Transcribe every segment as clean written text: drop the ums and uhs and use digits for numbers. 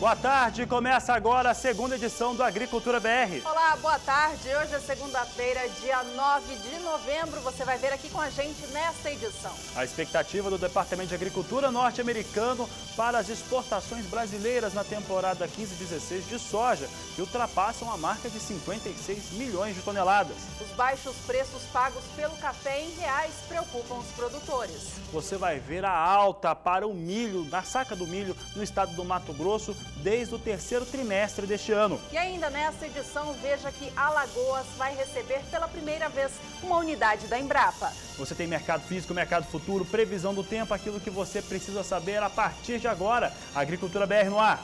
Boa tarde, começa agora a segunda edição do Agricultura BR. Olá, boa tarde. Hoje é segunda-feira, dia 9 de novembro. Você vai ver aqui com a gente nesta edição. A expectativa do Departamento de Agricultura norte-americano para as exportações brasileiras na temporada 15-16 de soja, que ultrapassam a marca de 56 milhões de toneladas. Os baixos preços pagos pelo café em reais preocupam os produtores. Você vai ver a alta para o milho, na saca do milho, no estado do Mato Grosso, desde o terceiro trimestre deste ano. E ainda nesta edição, veja que Alagoas vai receber pela primeira vez uma unidade da Embrapa. Você tem mercado físico, mercado futuro, previsão do tempo, aquilo que você precisa saber a partir de agora. Agricultura BR no ar.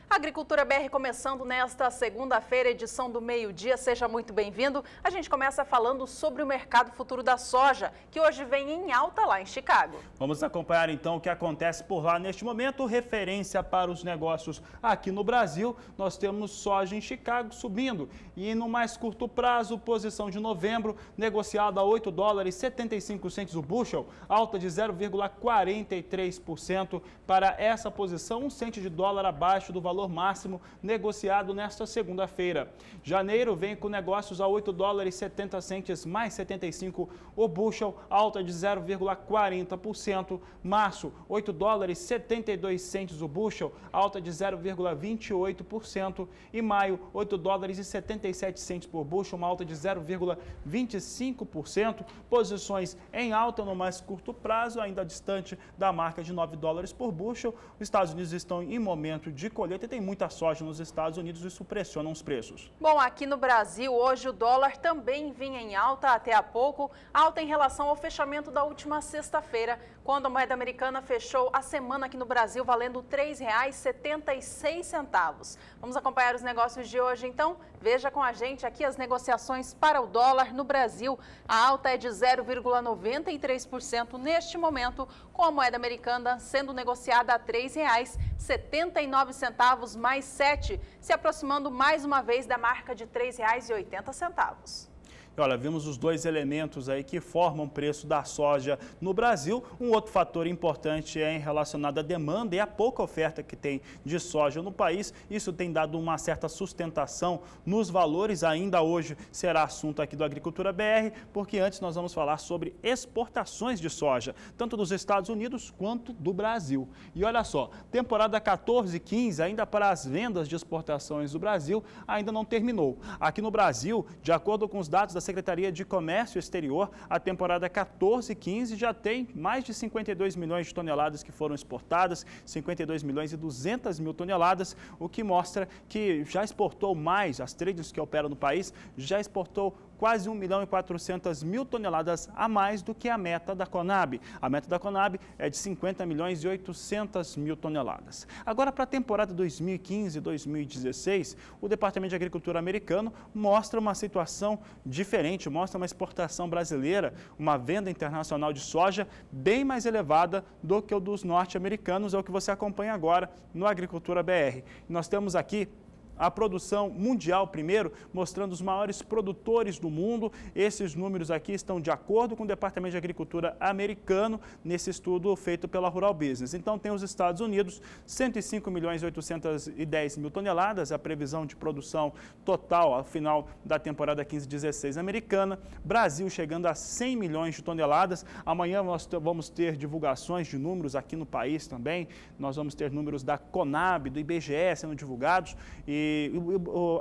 Agricultura BR começando nesta segunda-feira, edição do meio-dia. Seja muito bem-vindo. A gente começa falando sobre o mercado futuro da soja, que hoje vem em alta lá em Chicago. Vamos acompanhar então o que acontece por lá neste momento. Referência para os negócios aqui no Brasil, nós temos soja em Chicago subindo. E no mais curto prazo, posição de novembro, negociada a $8,75 o bushel, alta de 0,43% para essa posição, 1 cento de dólar abaixo do valor máximo negociado nesta segunda-feira. Janeiro vem com negócios a $8,70 mais 75 o bushel, alta de 0,40%. Março, $8,72 o bushel, alta de 0,28%. E maio, $8,77 por bushel, uma alta de 0,25%. Posições em alta no mais curto prazo, ainda distante da marca de $9 por bushel. Os Estados Unidos estão em momento de colheita e tem muita soja nos Estados Unidos, isso pressiona os preços. Bom, aqui no Brasil, hoje o dólar também vinha em alta até há pouco, alta em relação ao fechamento da última sexta-feira, quando a moeda americana fechou a semana aqui no Brasil valendo R$ 3,76. Vamos acompanhar os negócios de hoje, então? Veja com a gente aqui as negociações para o dólar no Brasil. A alta é de 0,93% neste momento, com a moeda americana sendo negociada a R$ 3,79 mais 7, se aproximando mais uma vez da marca de R$ 3,80. Olha, vimos os dois elementos aí que formam o preço da soja no Brasil. Um outro fator importante é relacionado à demanda e à pouca oferta que tem de soja no país. Isso tem dado uma certa sustentação nos valores. Ainda hoje será assunto aqui do Agricultura BR, porque antes nós vamos falar sobre exportações de soja, tanto dos Estados Unidos quanto do Brasil. E olha só, temporada 14-15, ainda para as vendas de exportações do Brasil, ainda não terminou. Aqui no Brasil, de acordo com os dados da Secretaria de Comércio Exterior, a temporada 14-15 já tem mais de 52 milhões de toneladas que foram exportadas, 52 milhões e 200 mil toneladas, o que mostra que já exportou mais, as traders que operam no país, já exportou quase 1 milhão e 400 mil toneladas a mais do que a meta da Conab. A meta da Conab é de 50 milhões e 800 mil toneladas. Agora, para a temporada 2015-2016, o Departamento de Agricultura americano mostra uma situação diferente, mostra uma exportação brasileira, uma venda internacional de soja bem mais elevada do que o dos norte-americanos, é o que você acompanha agora no Agricultura BR. Nós temos aqui a produção mundial primeiro, mostrando os maiores produtores do mundo. Esses números aqui estão de acordo com o Departamento de Agricultura americano, nesse estudo feito pela Rural Business. Então tem os Estados Unidos, 105 milhões e 810 mil toneladas, a previsão de produção total ao final da temporada 15-16 americana. Brasil chegando a 100 milhões de toneladas. Amanhã nós vamos ter divulgações de números aqui no país também. Nós vamos ter números da Conab, do IBGE sendo divulgados e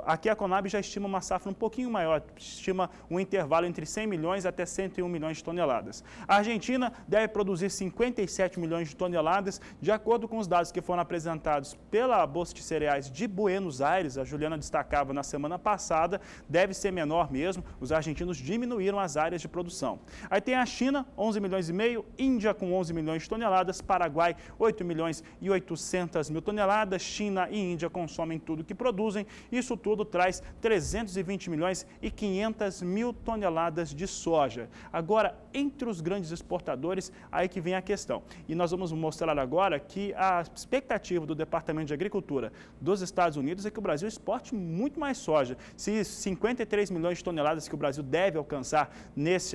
aqui a Conab já estima uma safra um pouquinho maior, estima um intervalo entre 100 milhões até 101 milhões de toneladas. A Argentina deve produzir 57 milhões de toneladas, de acordo com os dados que foram apresentados pela Bolsa de Cereais de Buenos Aires, a Juliana destacava na semana passada, deve ser menor mesmo, os argentinos diminuíram as áreas de produção. Aí tem a China, 11 milhões e meio, Índia com 11 milhões de toneladas, Paraguai, 8 milhões e 800 mil toneladas, China e Índia consomem tudo que produzem. produzem. Isso tudo traz 320 milhões e 500 mil toneladas de soja. Agora, entre os grandes exportadores, aí que vem a questão. E nós vamos mostrar agora que a expectativa do Departamento de Agricultura dos Estados Unidos é que o Brasil exporte muito mais soja. Se 53 milhões de toneladas que o Brasil deve alcançar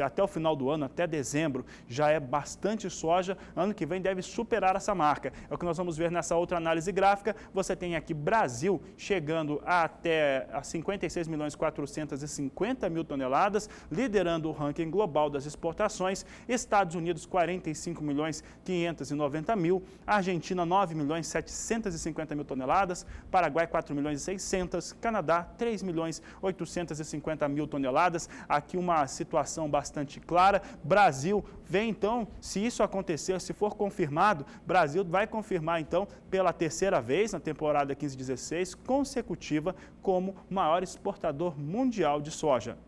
até o final do ano, até dezembro, já é bastante soja, ano que vem deve superar essa marca. É o que nós vamos ver nessa outra análise gráfica. Você tem aqui Brasil chegando até a 56 milhões 450 mil toneladas, liderando o ranking global das exportações. Estados Unidos 45 milhões 590 mil, Argentina 9 milhões 750 mil toneladas, Paraguai 4 milhões e 600, Canadá 3 milhões 850 mil toneladas. Aqui uma situação bastante clara. Brasil vem então, se isso acontecer, se for confirmado, Brasil vai confirmar então pela terceira vez na temporada 15-16 consecutiva como maior exportador mundial de soja.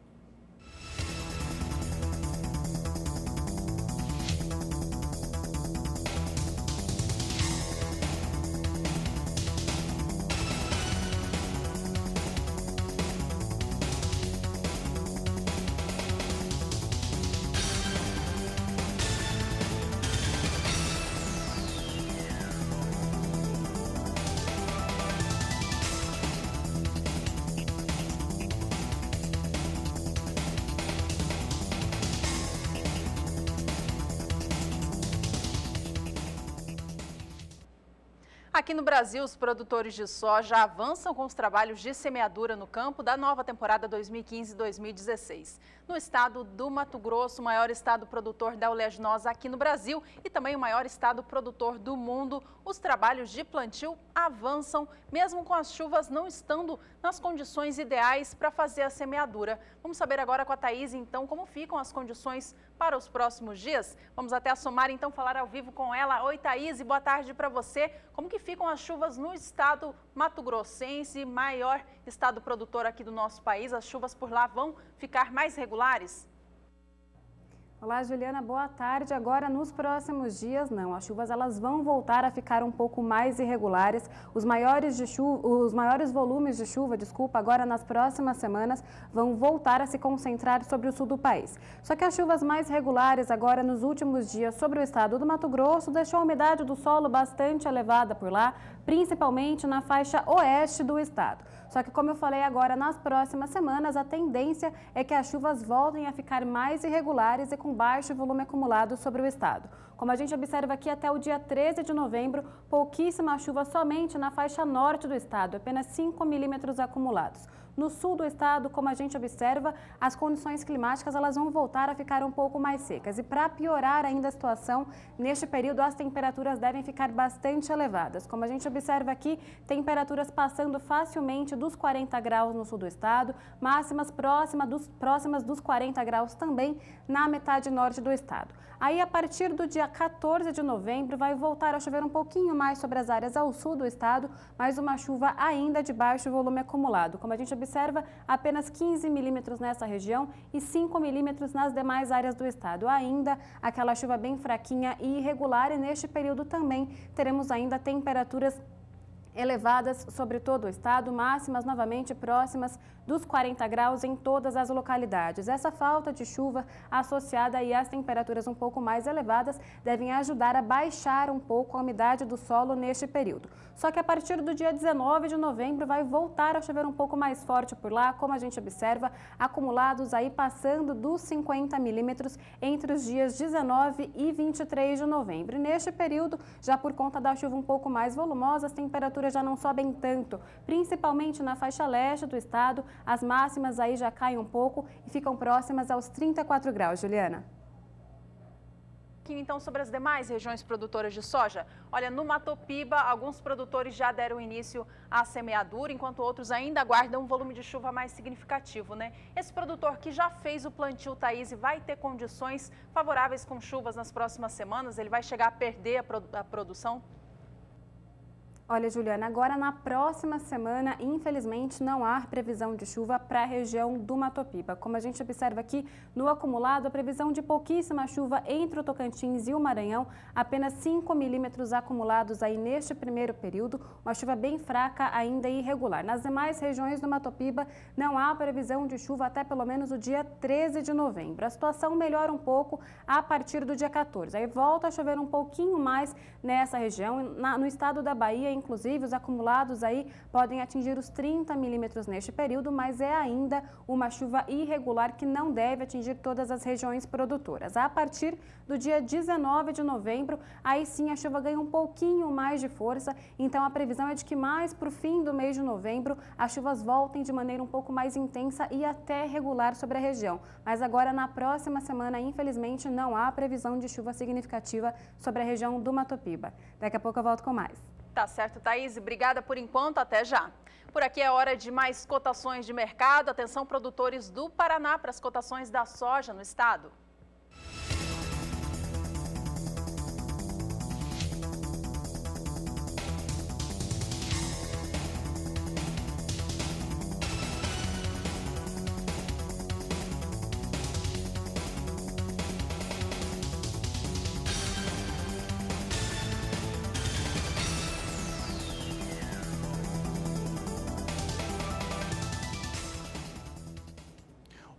Aqui no Brasil, os produtores de soja avançam com os trabalhos de semeadura no campo da nova temporada 2015-2016. No estado do Mato Grosso, o maior estado produtor da oleaginosa aqui no Brasil e também o maior estado produtor do mundo, os trabalhos de plantio avançam, mesmo com as chuvas não estando nas condições ideais para fazer a semeadura. Vamos saber agora com a Thaís, então, como ficam as condições para os próximos dias. Vamos até a Somar, então, falar ao vivo com ela. Oi, Thaís, boa tarde para você. Como que ficam as chuvas no estado mato-grossense, maior estado produtor aqui do nosso país? As chuvas por lá vão ficar mais regulares? Olá, Juliana, boa tarde. Agora, nos próximos dias, não. As chuvas elas vão voltar a ficar um pouco mais irregulares. Os maiores volumes de chuva, agora nas próximas semanas, vão voltar a se concentrar sobre o sul do país. Só que as chuvas mais regulares agora nos últimos dias sobre o estado do Mato Grosso deixou a umidade do solo bastante elevada por lá, principalmente na faixa oeste do estado. Só que, como eu falei agora, nas próximas semanas, a tendência é que as chuvas voltem a ficar mais irregulares e com baixo volume acumulado sobre o estado. Como a gente observa aqui, até o dia 13 de novembro, pouquíssima chuva somente na faixa norte do estado, apenas 5 milímetros acumulados. No sul do estado, como a gente observa, as condições climáticas elas vão voltar a ficar um pouco mais secas. E para piorar ainda a situação, neste período as temperaturas devem ficar bastante elevadas. Como a gente observa aqui, temperaturas passando facilmente dos 40 graus no sul do estado, máximas próximas dos 40 graus também na metade norte do estado. Aí, a partir do dia 14 de novembro, vai voltar a chover um pouquinho mais sobre as áreas ao sul do estado, mas uma chuva ainda de baixo volume acumulado. Como a gente observa, apenas 15 milímetros nessa região e 5 milímetros nas demais áreas do estado. Ainda aquela chuva bem fraquinha e irregular, e neste período também teremos ainda temperaturas elevadas sobre todo o estado, máximas novamente próximas dos 40 graus em todas as localidades. Essa falta de chuva associada aí às temperaturas um pouco mais elevadas devem ajudar a baixar um pouco a umidade do solo neste período. Só que a partir do dia 19 de novembro vai voltar a chover um pouco mais forte por lá, como a gente observa, acumulados aí passando dos 50 milímetros entre os dias 19 e 23 de novembro. E neste período, já por conta da chuva um pouco mais volumosa, as temperaturas já não sobem tanto, principalmente na faixa leste do estado. As máximas aí já caem um pouco e ficam próximas aos 34 graus, Juliana. Então, sobre as demais regiões produtoras de soja, olha, no Mato Piba, alguns produtores já deram início à semeadura, enquanto outros ainda aguardam um volume de chuva mais significativo, né? Esse produtor que já fez o plantio, Thaís, vai ter condições favoráveis com chuvas nas próximas semanas? Ele vai chegar a perder a produção? Olha, Juliana, agora na próxima semana, infelizmente, não há previsão de chuva para a região do Mato Piba. Como a gente observa aqui no acumulado, a previsão de pouquíssima chuva entre o Tocantins e o Maranhão, apenas 5 milímetros acumulados aí neste primeiro período, uma chuva bem fraca, ainda irregular. Nas demais regiões do Mato Piba, não há previsão de chuva até pelo menos o dia 13 de novembro. A situação melhora um pouco a partir do dia 14. Aí volta a chover um pouquinho mais nessa região, no estado da Bahia. Inclusive, os acumulados aí podem atingir os 30 milímetros neste período, mas é ainda uma chuva irregular que não deve atingir todas as regiões produtoras. A partir do dia 19 de novembro, aí sim a chuva ganha um pouquinho mais de força, então a previsão é de que mais para o fim do mês de novembro as chuvas voltem de maneira um pouco mais intensa e até regular sobre a região. Mas agora, na próxima semana, infelizmente, não há previsão de chuva significativa sobre a região do Mato Piba. Daqui a pouco eu volto com mais. Tá certo, Thaís. Obrigada por enquanto. Até já. Por aqui é hora de mais cotações de mercado. Atenção, produtores do Paraná, para as cotações da soja no estado.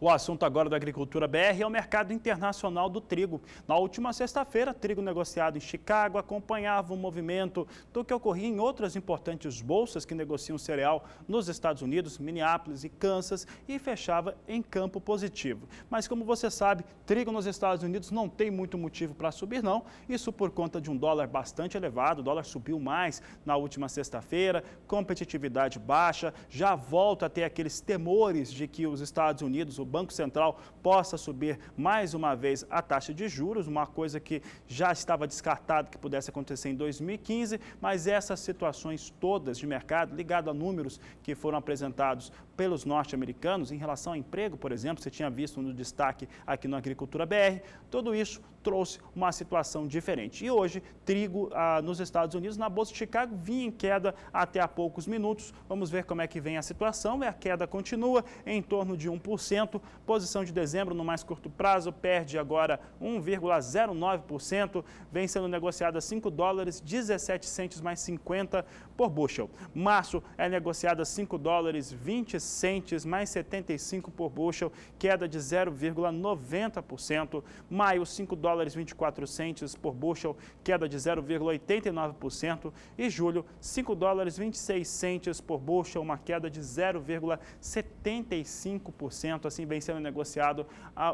O assunto agora da Agricultura BR é o mercado internacional do trigo. Na última sexta-feira, trigo negociado em Chicago acompanhava o movimento do que ocorria em outras importantes bolsas que negociam cereal nos Estados Unidos, Minneapolis e Kansas, e fechava em campo positivo. Mas como você sabe, trigo nos Estados Unidos não tem muito motivo para subir não, isso por conta de um dólar bastante elevado. O dólar subiu mais na última sexta-feira, competitividade baixa, já volta a ter aqueles temores de que os Estados Unidos, o Banco Central, possa subir mais uma vez a taxa de juros, uma coisa que já estava descartado que pudesse acontecer em 2015, mas essas situações todas de mercado, ligado a números que foram apresentados pelos norte-americanos em relação ao emprego, por exemplo, você tinha visto no destaque aqui no Agricultura BR, tudo isso trouxe uma situação diferente. E hoje, trigo nos Estados Unidos, na Bolsa de Chicago, vinha em queda até há poucos minutos. Vamos ver como é que vem a situação. A queda continua em torno de 1%. Posição de dezembro, no mais curto prazo, perde agora 1,09%. Vem sendo negociada $5,17 mais 50 por bushel. Março é negociada $5,20 mais 75 por bushel, queda de 0,90%. Maio, $5,24 por bushel, queda de 0,89%. E julho, $5,26 por bushel, uma queda de 0,75%. Assim vem sendo negociado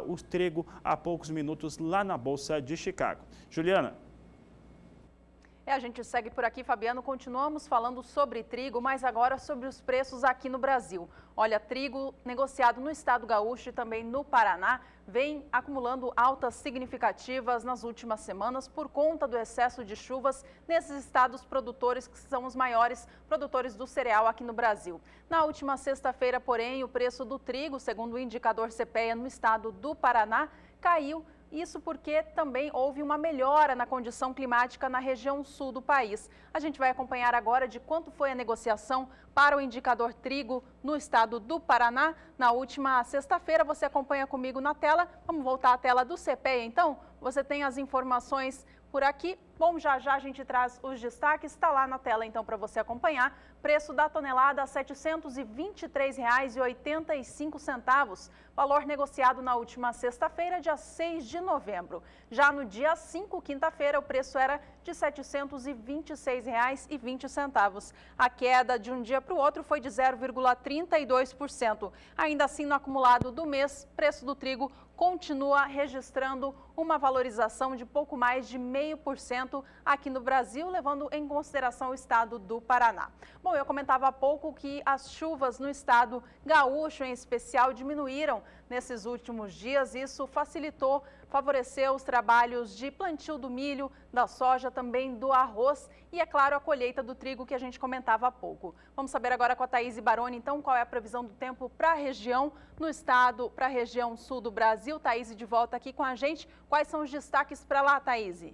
o trigo há poucos minutos lá na Bolsa de Chicago. Juliana. A gente segue por aqui, Fabiano. Continuamos falando sobre trigo, mas agora sobre os preços aqui no Brasil. Olha, trigo negociado no estado gaúcho e também no Paraná vem acumulando altas significativas nas últimas semanas por conta do excesso de chuvas nesses estados produtores que são os maiores produtores do cereal aqui no Brasil. Na última sexta-feira, porém, o preço do trigo, segundo o indicador CPEA no estado do Paraná, caiu. Isso porque também houve uma melhora na condição climática na região sul do país. A gente vai acompanhar agora de quanto foi a negociação para o indicador trigo no estado do Paraná. Na última sexta-feira, você acompanha comigo na tela. Vamos voltar à tela do CPEA, então? Você tem as informações por aqui. Bom, já já a gente traz os destaques, está lá na tela então para você acompanhar. Preço da tonelada R$ 723,85, valor negociado na última sexta-feira, dia 6 de novembro. Já no dia 5, quinta-feira, o preço era de R$ 726,20. A queda de um dia para o outro foi de 0,32%. Ainda assim, no acumulado do mês, preço do trigo continua registrando uma valorização de pouco mais de 0,5% aqui no Brasil, levando em consideração o estado do Paraná. Bom, eu comentava há pouco que as chuvas no estado gaúcho, em especial, diminuíram nesses últimos dias. Isso favoreceu os trabalhos de plantio do milho, da soja, também do arroz e, é claro, a colheita do trigo que a gente comentava há pouco. Vamos saber agora com a Thaís Baroni, então, qual é a previsão do tempo para a região no estado, para a região sul do Brasil. Thaís, de volta aqui com a gente. Quais são os destaques para lá, Thaís?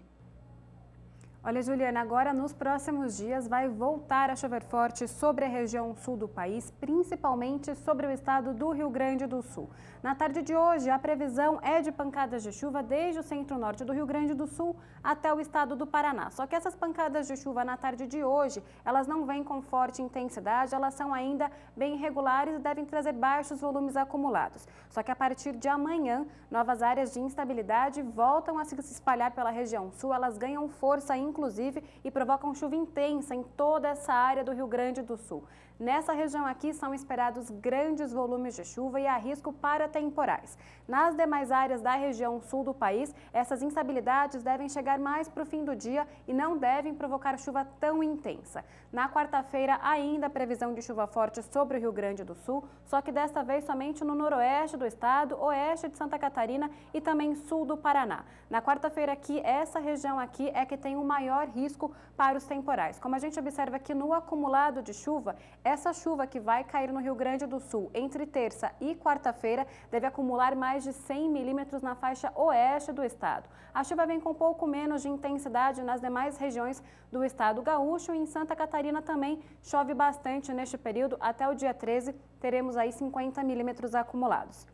Olha, Juliana, agora nos próximos dias vai voltar a chover forte sobre a região sul do país, principalmente sobre o estado do Rio Grande do Sul. Na tarde de hoje, a previsão é de pancadas de chuva desde o centro-norte do Rio Grande do Sul até o estado do Paraná. Só que essas pancadas de chuva na tarde de hoje, elas não vêm com forte intensidade, elas são ainda bem irregulares e devem trazer baixos volumes acumulados. Só que a partir de amanhã, novas áreas de instabilidade voltam a se espalhar pela região sul, elas ganham força inclusive, e provocam chuva intensa em toda essa área do Rio Grande do Sul. Nessa região aqui são esperados grandes volumes de chuva e há risco para temporais. Nas demais áreas da região sul do país, essas instabilidades devem chegar mais para o fim do dia e não devem provocar chuva tão intensa. Na quarta-feira, ainda a previsão de chuva forte sobre o Rio Grande do Sul, só que desta vez somente no noroeste do estado, oeste de Santa Catarina e também sul do Paraná. Na quarta-feira aqui, essa região aqui é que tem o maior risco para os temporais. Como a gente observa aqui no acumulado de chuva, essa chuva que vai cair no Rio Grande do Sul entre terça e quarta-feira deve acumular mais de 100 milímetros na faixa oeste do estado. A chuva vem com um pouco menos de intensidade nas demais regiões do estado gaúcho e em Santa Catarina também chove bastante neste período. Até o dia 13 teremos aí 50 milímetros acumulados.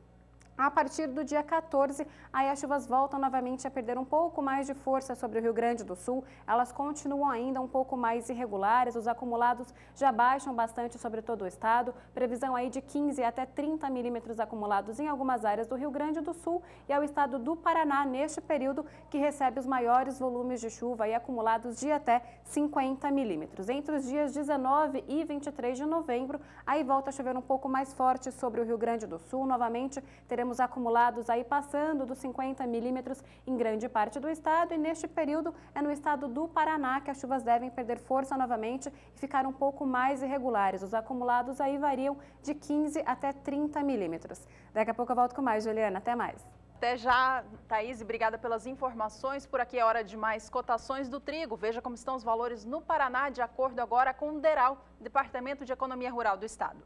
A partir do dia 14, aí as chuvas voltam novamente a perder um pouco mais de força sobre o Rio Grande do Sul. Elas continuam ainda um pouco mais irregulares, os acumulados já baixam bastante sobre todo o estado. Previsão aí de 15 até 30 milímetros acumulados em algumas áreas do Rio Grande do Sul e ao estado do Paraná neste período que recebe os maiores volumes de chuva e acumulados de até 50 milímetros. Entre os dias 19 e 23 de novembro, aí volta a chover um pouco mais forte sobre o Rio Grande do Sul. Novamente, teremos acumulados aí passando dos 50 milímetros em grande parte do estado e neste período é no estado do Paraná que as chuvas devem perder força novamente e ficar um pouco mais irregulares. Os acumulados aí variam de 15 até 30 milímetros. Daqui a pouco eu volto com mais, Juliana. Até mais. Até já, Thaís, obrigada pelas informações. Por aqui é hora de mais cotações do trigo. Veja como estão os valores no Paraná, de acordo agora com o DERAL, Departamento de Economia Rural do Estado.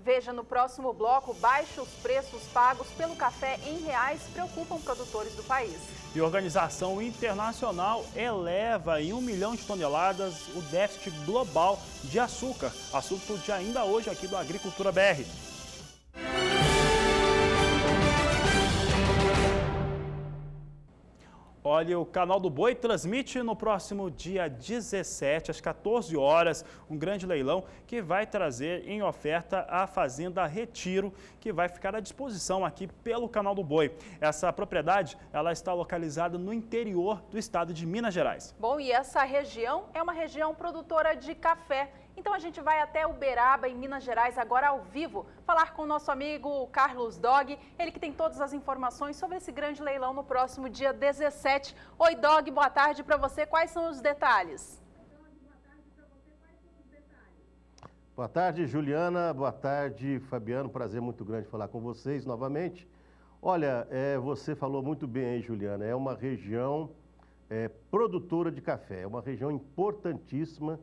Veja no próximo bloco, baixos preços pagos pelo café em reais preocupam produtores do país. E a Organização Internacional eleva em 1 milhão de toneladas o déficit global de açúcar. Assunto de ainda hoje aqui do Agricultura BR. Olha, o Canal do Boi transmite no próximo dia 17, às 14 horas, um grande leilão que vai trazer em oferta a Fazenda Retiro, que vai ficar à disposição aqui pelo Canal do Boi. Essa propriedade, ela está localizada no interior do estado de Minas Gerais. Bom, e essa região é uma região produtora de café. Então a gente vai até Uberaba, em Minas Gerais, agora ao vivo, falar com o nosso amigo Carlos Dog, ele que tem todas as informações sobre esse grande leilão no próximo dia 17. Oi, Dog, boa tarde para você. Quais são os detalhes? Boa tarde, Juliana. Boa tarde, Fabiano. Prazer muito grande falar com vocês novamente. Olha, você falou muito bem aí, Juliana. É uma região produtora de café, é uma região importantíssima.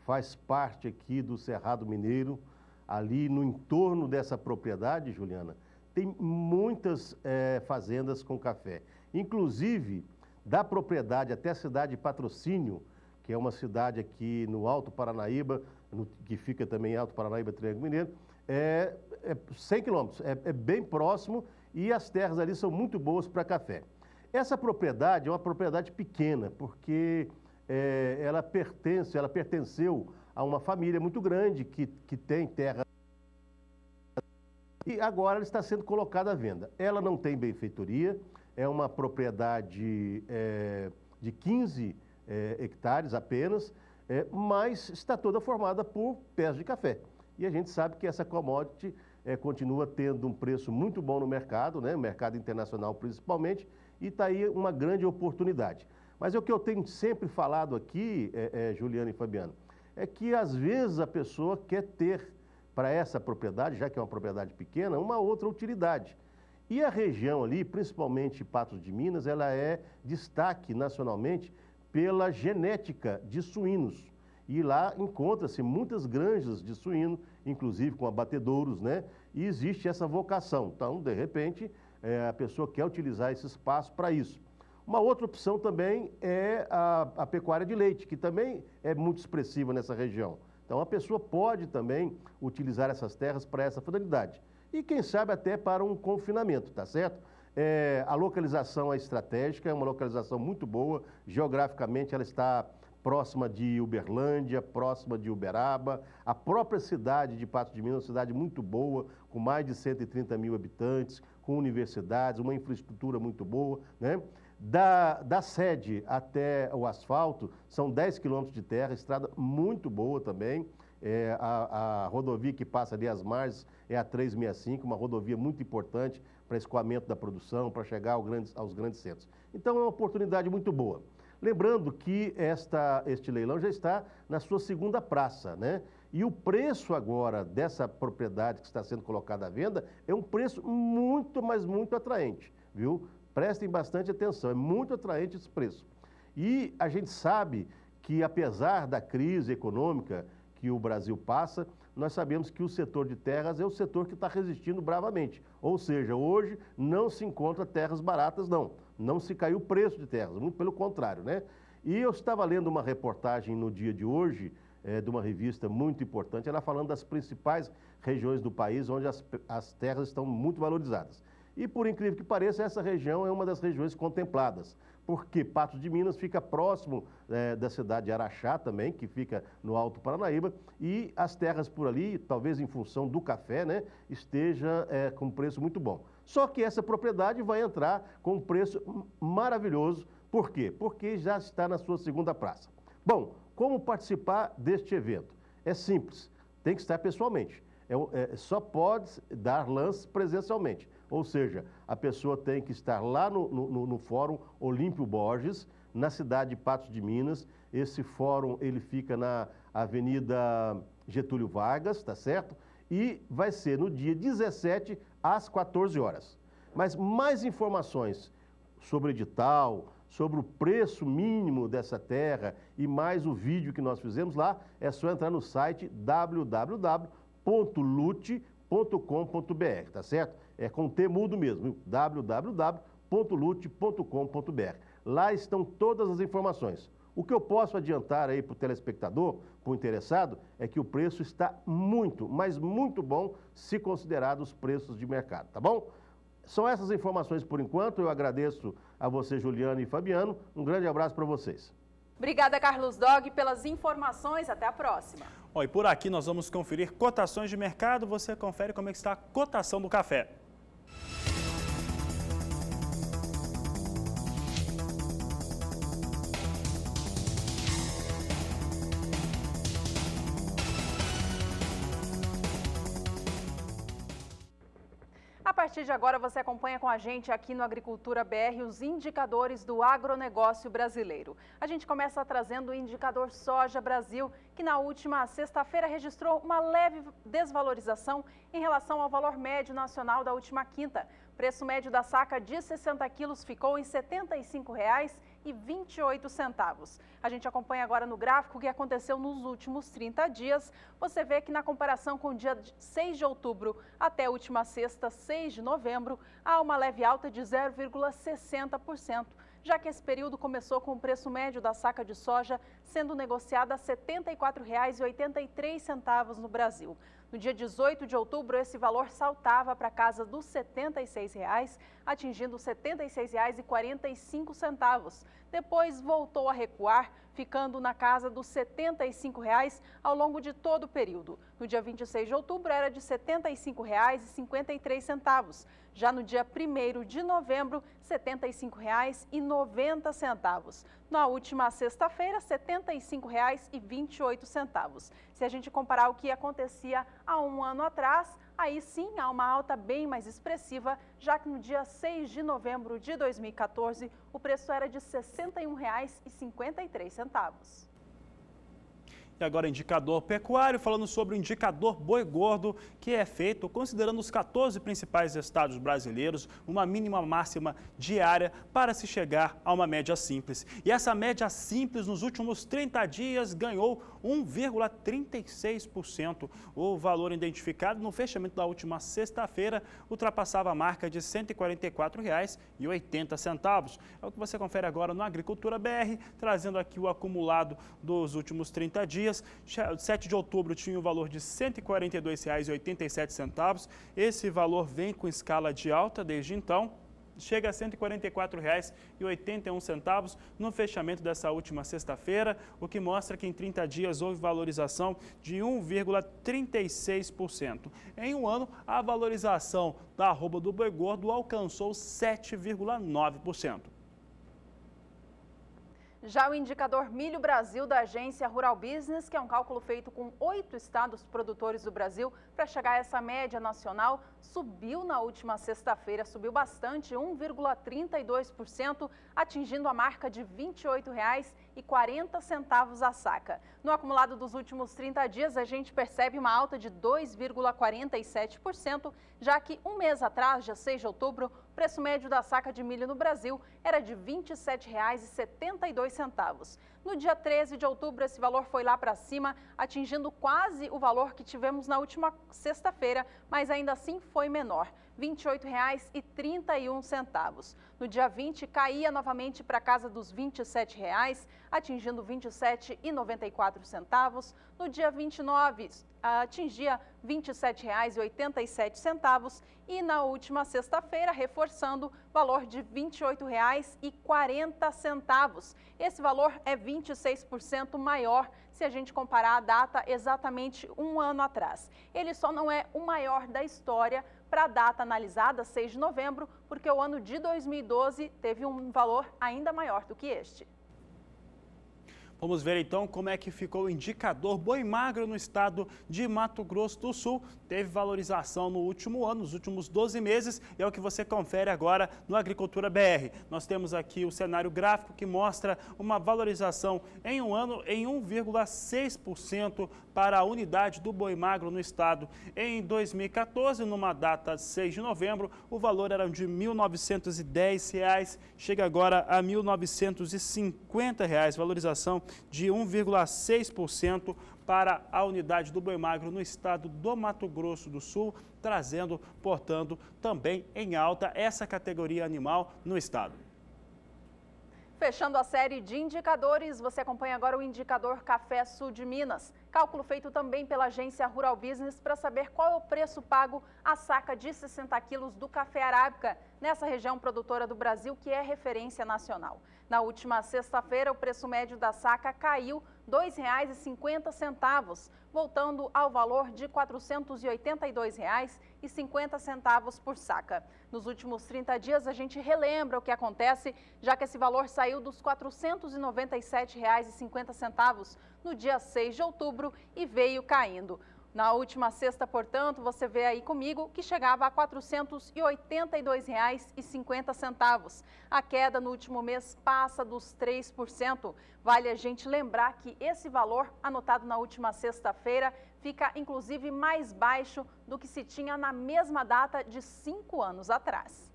Faz parte aqui do Cerrado Mineiro, ali no entorno dessa propriedade, Juliana, tem muitas fazendas com café. Inclusive, da propriedade até a cidade de Patrocínio, que é uma cidade aqui no Alto Paranaíba, que fica também em Alto Paranaíba, Triângulo Mineiro, 100 quilômetros, é bem próximo e as terras ali são muito boas para café. Essa propriedade é uma propriedade pequena, porque ela pertenceu a uma família muito grande que tem terra e agora ela está sendo colocada à venda. Ela não tem benfeitoria, é uma propriedade de 15 hectares apenas, mas está toda formada por pés de café. E a gente sabe que essa commodity continua tendo um preço muito bom no mercado, né? No mercado internacional principalmente, e está aí uma grande oportunidade. Mas é o que eu tenho sempre falado aqui, Juliana e Fabiano, é que às vezes a pessoa quer ter para essa propriedade, já que é uma propriedade pequena, uma outra utilidade. E a região ali, principalmente Patos de Minas, ela é destaque nacionalmente pela genética de suínos. E lá encontra-se muitas granjas de suíno, inclusive com abatedouros, né? E existe essa vocação. Então, de repente, a pessoa quer utilizar esse espaço para isso. Uma outra opção também é a pecuária de leite, que também é muito expressiva nessa região. Então, a pessoa pode também utilizar essas terras para essa finalidade. E, quem sabe, até para um confinamento, tá certo? A localização é estratégica, é uma localização muito boa. Geograficamente, ela está próxima de Uberlândia, próxima de Uberaba. A própria cidade de Patos de Minas é uma cidade muito boa, com mais de 130 mil habitantes, com universidades, uma infraestrutura muito boa, né? Da sede até o asfalto, são 10 quilômetros de terra, estrada muito boa também. A rodovia que passa ali às margens é a 365, uma rodovia muito importante para escoamento da produção, para chegar aos grandes centros. Então, é uma oportunidade muito boa. Lembrando que este leilão já está na sua segunda praça, né? E o preço agora dessa propriedade que está sendo colocada à venda é um preço muito, mas muito atraente, viu? Prestem bastante atenção, é muito atraente esse preço. E a gente sabe que, apesar da crise econômica que o Brasil passa, nós sabemos que o setor de terras é o setor que está resistindo bravamente. Ou seja, hoje não se encontra terras baratas, não. Não se caiu o preço de terras, muito pelo contrário, né? E eu estava lendo uma reportagem no dia de hoje, de uma revista muito importante, ela falando das principais regiões do país onde as terras estão muito valorizadas. E, por incrível que pareça, essa região é uma das regiões contempladas, porque Patos de Minas fica próximo da cidade de Araxá também, que fica no Alto Paranaíba, e as terras por ali, talvez em função do café, né, esteja com um preço muito bom. Só que essa propriedade vai entrar com um preço maravilhoso. Por quê? Porque já está na sua segunda praça. Bom, como participar deste evento? É simples, tem que estar pessoalmente. Só pode dar lance presencialmente. Ou seja, a pessoa tem que estar lá no Fórum Olímpio Borges, na cidade de Patos de Minas. Esse fórum, ele fica na Avenida Getúlio Vargas, tá certo? E vai ser no dia 17, às 14 horas. Mas mais informações sobre o edital, sobre o preço mínimo dessa terra e mais o vídeo que nós fizemos lá, é só entrar no site www.lute.com.br, tá certo? É com T mudo mesmo, www.lute.com.br. Lá estão todas as informações. O que eu posso adiantar aí para o telespectador, para o interessado, é que o preço está muito, mas muito bom, se considerado os preços de mercado, tá bom? São essas informações por enquanto. Eu agradeço a você, Juliana e Fabiano. Um grande abraço para vocês. Obrigada, Carlos Dog, pelas informações. Até a próxima. E por aqui nós vamos conferir cotações de mercado. Você confere como é que está a cotação do café. A partir de agora, você acompanha com a gente aqui no Agricultura BR os indicadores do agronegócio brasileiro. A gente começa trazendo o indicador Soja Brasil, que na última sexta-feira registrou uma leve desvalorização em relação ao valor médio nacional da última quinta. O preço médio da saca de 60 quilos ficou em R$ 75,28. A gente acompanha agora no gráfico o que aconteceu nos últimos 30 dias. Você vê que na comparação com o dia 6 de outubro até a última sexta, 6 de novembro, há uma leve alta de 0,60%, já que esse período começou com o preço médio da saca de soja sendo negociada a R$ 74,83 no Brasil. No dia 18 de outubro, esse valor saltava para a casa dos R$ 76,00, atingindo R$ 76,45. Depois voltou a recuar, ficando na casa dos R$ 75,00 ao longo de todo o período. No dia 26 de outubro, era de R$ 75,53. Já no dia 1º de novembro, R$ 75,90. Na última sexta-feira, R$ 75,28. Se a gente comparar o que acontecia há um ano atrás, aí sim há uma alta bem mais expressiva, já que no dia 6 de novembro de 2014, o preço era de R$ 61,53. E agora indicador pecuário, falando sobre o indicador boi gordo, que é feito considerando os 14 principais estados brasileiros, uma mínima máxima diária para se chegar a uma média simples. E essa média simples nos últimos 30 dias ganhou 1,36%. O valor identificado no fechamento da última sexta-feira ultrapassava a marca de R$ 144,80. É o que você confere agora no Agricultura BR, trazendo aqui o acumulado dos últimos 30 dias. 7 de outubro tinha o valor de R$ 142,87. Esse valor vem com escala de alta desde então. Chega a R$ 144,81 no fechamento dessa última sexta-feira, o que mostra que em 30 dias houve valorização de 1,36%. Em um ano, a valorização da arroba do boi gordo alcançou 7,9%. Já o indicador Milho Brasil da agência Rural Business, que é um cálculo feito com 8 estados produtores do Brasil para chegar a essa média nacional, subiu na última sexta-feira, subiu bastante, 1,32%, atingindo a marca de R$ 28,40 a saca. No acumulado dos últimos 30 dias, a gente percebe uma alta de 2,47%, já que um mês atrás, dia 6 de outubro, o preço médio da saca de milho no Brasil era de R$ 27,72. No dia 13 de outubro, esse valor foi lá para cima, atingindo quase o valor que tivemos na última sexta-feira, mas ainda assim foi menor, R$ 28,31. No dia 20, caía novamente para casa dos R$ 27,00, atingindo R$ 27,94. No dia 29, atingia R$ 27,87 e na última sexta-feira, reforçando, valor de R$ 28,40. Esse valor é 26% maior se a gente comparar a data exatamente um ano atrás. Ele só não é o maior da história para a data analisada, 6 de novembro, porque o ano de 2012 teve um valor ainda maior do que este. Vamos ver então como é que ficou o indicador boi magro no estado de Mato Grosso do Sul. Teve valorização no último ano, nos últimos 12 meses, e é o que você confere agora no Agricultura BR. Nós temos aqui o cenário gráfico que mostra uma valorização em um ano em 1,6% para a unidade do boi magro no estado. Em 2014, numa data 6 de novembro, o valor era de R$ 1.910, chega agora a R$ 1.950, valorização de 1,6% para a unidade do boi magro no estado do Mato Grosso do Sul, trazendo, portanto, também em alta essa categoria animal no estado. Fechando a série de indicadores, você acompanha agora o indicador Café Sul de Minas. Cálculo feito também pela agência Rural Business para saber qual é o preço pago à saca de 60 quilos do café arábica, nessa região produtora do Brasil que é referência nacional. Na última sexta-feira, o preço médio da saca caiu R$ 2,50, voltando ao valor de R$ 482,50 por saca. Nos últimos 30 dias, a gente relembra o que acontece, já que esse valor saiu dos R$ 497,50 no dia 6 de outubro e veio caindo. Na última sexta, portanto, você vê aí comigo que chegava a R$ 482,50. A queda no último mês passa dos 3%. Vale a gente lembrar que esse valor anotado na última sexta-feira fica inclusive mais baixo do que se tinha na mesma data de 5 anos atrás.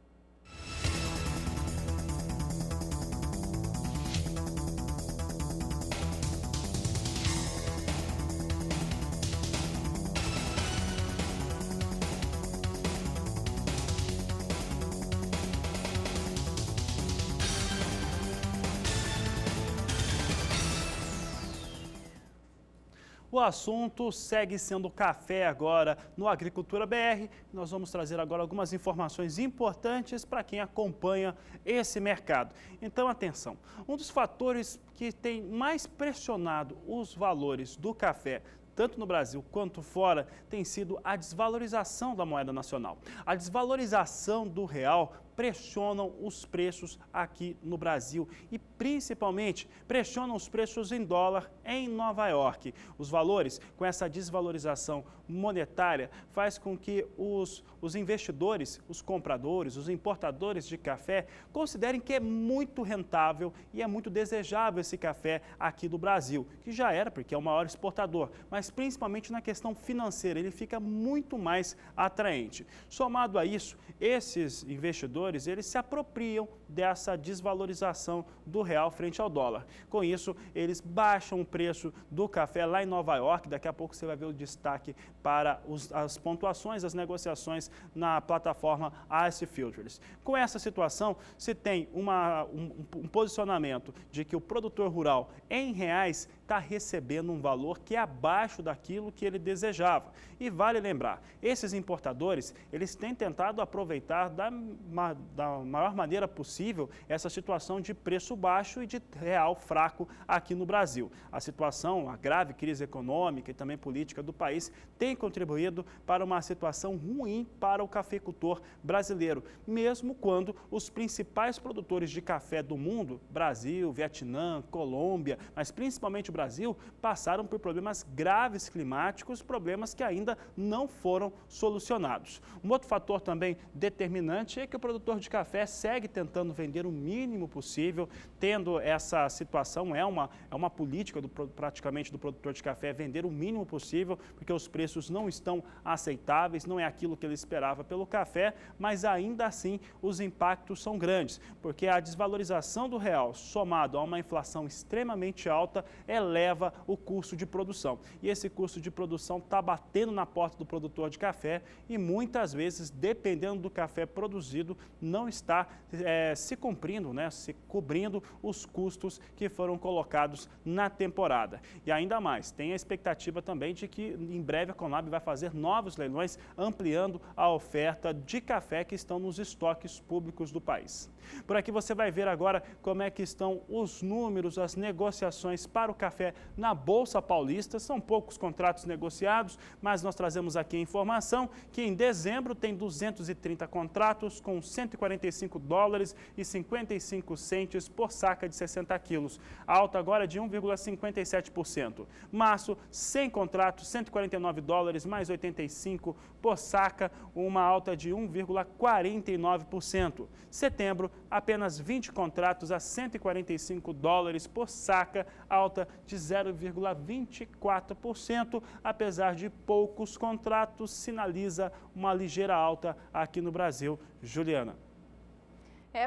O assunto segue sendo café agora no Agricultura BR. Nós vamos trazer agora algumas informações importantes para quem acompanha esse mercado. Então, atenção, um dos fatores que tem mais pressionado os valores do café, tanto no Brasil quanto fora, tem sido a desvalorização da moeda nacional. A desvalorização do real pressionam os preços aqui no Brasil e principalmente pressionam os preços em dólar em Nova York. Os valores, com essa desvalorização monetária, faz com que os investidores, os compradores, os importadores de café considerem que é muito rentável e é muito desejável esse café aqui do Brasil, que já era porque é o maior exportador, mas principalmente na questão financeira, ele fica muito mais atraente. Somado a isso, esses investidores, eles se apropriam dessa desvalorização do real frente ao dólar. Com isso, eles baixam o preço do café lá em Nova York. Daqui a pouco você vai ver o destaque para as pontuações, as negociações na plataforma ICE Futures. Com essa situação, se tem um posicionamento de que o produtor rural em reais está recebendo um valor que é abaixo daquilo que ele desejava. E vale lembrar, esses importadores, eles têm tentado aproveitar da maior maneira possível essa situação de preço baixo e de real fraco aqui no Brasil. A situação, a grave crise econômica e também política do país tem contribuído para uma situação ruim para o cafeicultor brasileiro, mesmo quando os principais produtores de café do mundo, Brasil, Vietnã, Colômbia, mas principalmente o Brasil, passaram por problemas graves climáticos, problemas que ainda não foram solucionados. Um outro fator também determinante é que o produtor de café segue tentando vender o mínimo possível, tendo essa situação, é uma política praticamente do produtor de café vender o mínimo possível, porque os preços não estão aceitáveis, não é aquilo que ele esperava pelo café, mas ainda assim os impactos são grandes, porque a desvalorização do real somado a uma inflação extremamente alta eleva o custo de produção. E esse custo de produção está batendo na porta do produtor de café e muitas vezes, dependendo do café produzido, não está se cumprindo, se cobrindo os custos que foram colocados na temporada. E ainda mais, tem a expectativa também de que em breve a Conab vai fazer novos leilões, ampliando a oferta de café que estão nos estoques públicos do país. Por aqui você vai ver agora como é que estão os números, as negociações para o café na Bolsa Paulista. São poucos contratos negociados, mas nós trazemos aqui a informação que em dezembro tem 230 contratos com $145,55 por saca de 60 quilos. Alta agora de 1,57%. Março, 100 contratos, $149 mais 85 por saca, uma alta de 1,49%. Setembro, apenas 20 contratos a $145 por saca, alta de 0,24%, apesar de poucos contratos, sinaliza uma ligeira alta aqui no Brasil. Juliana.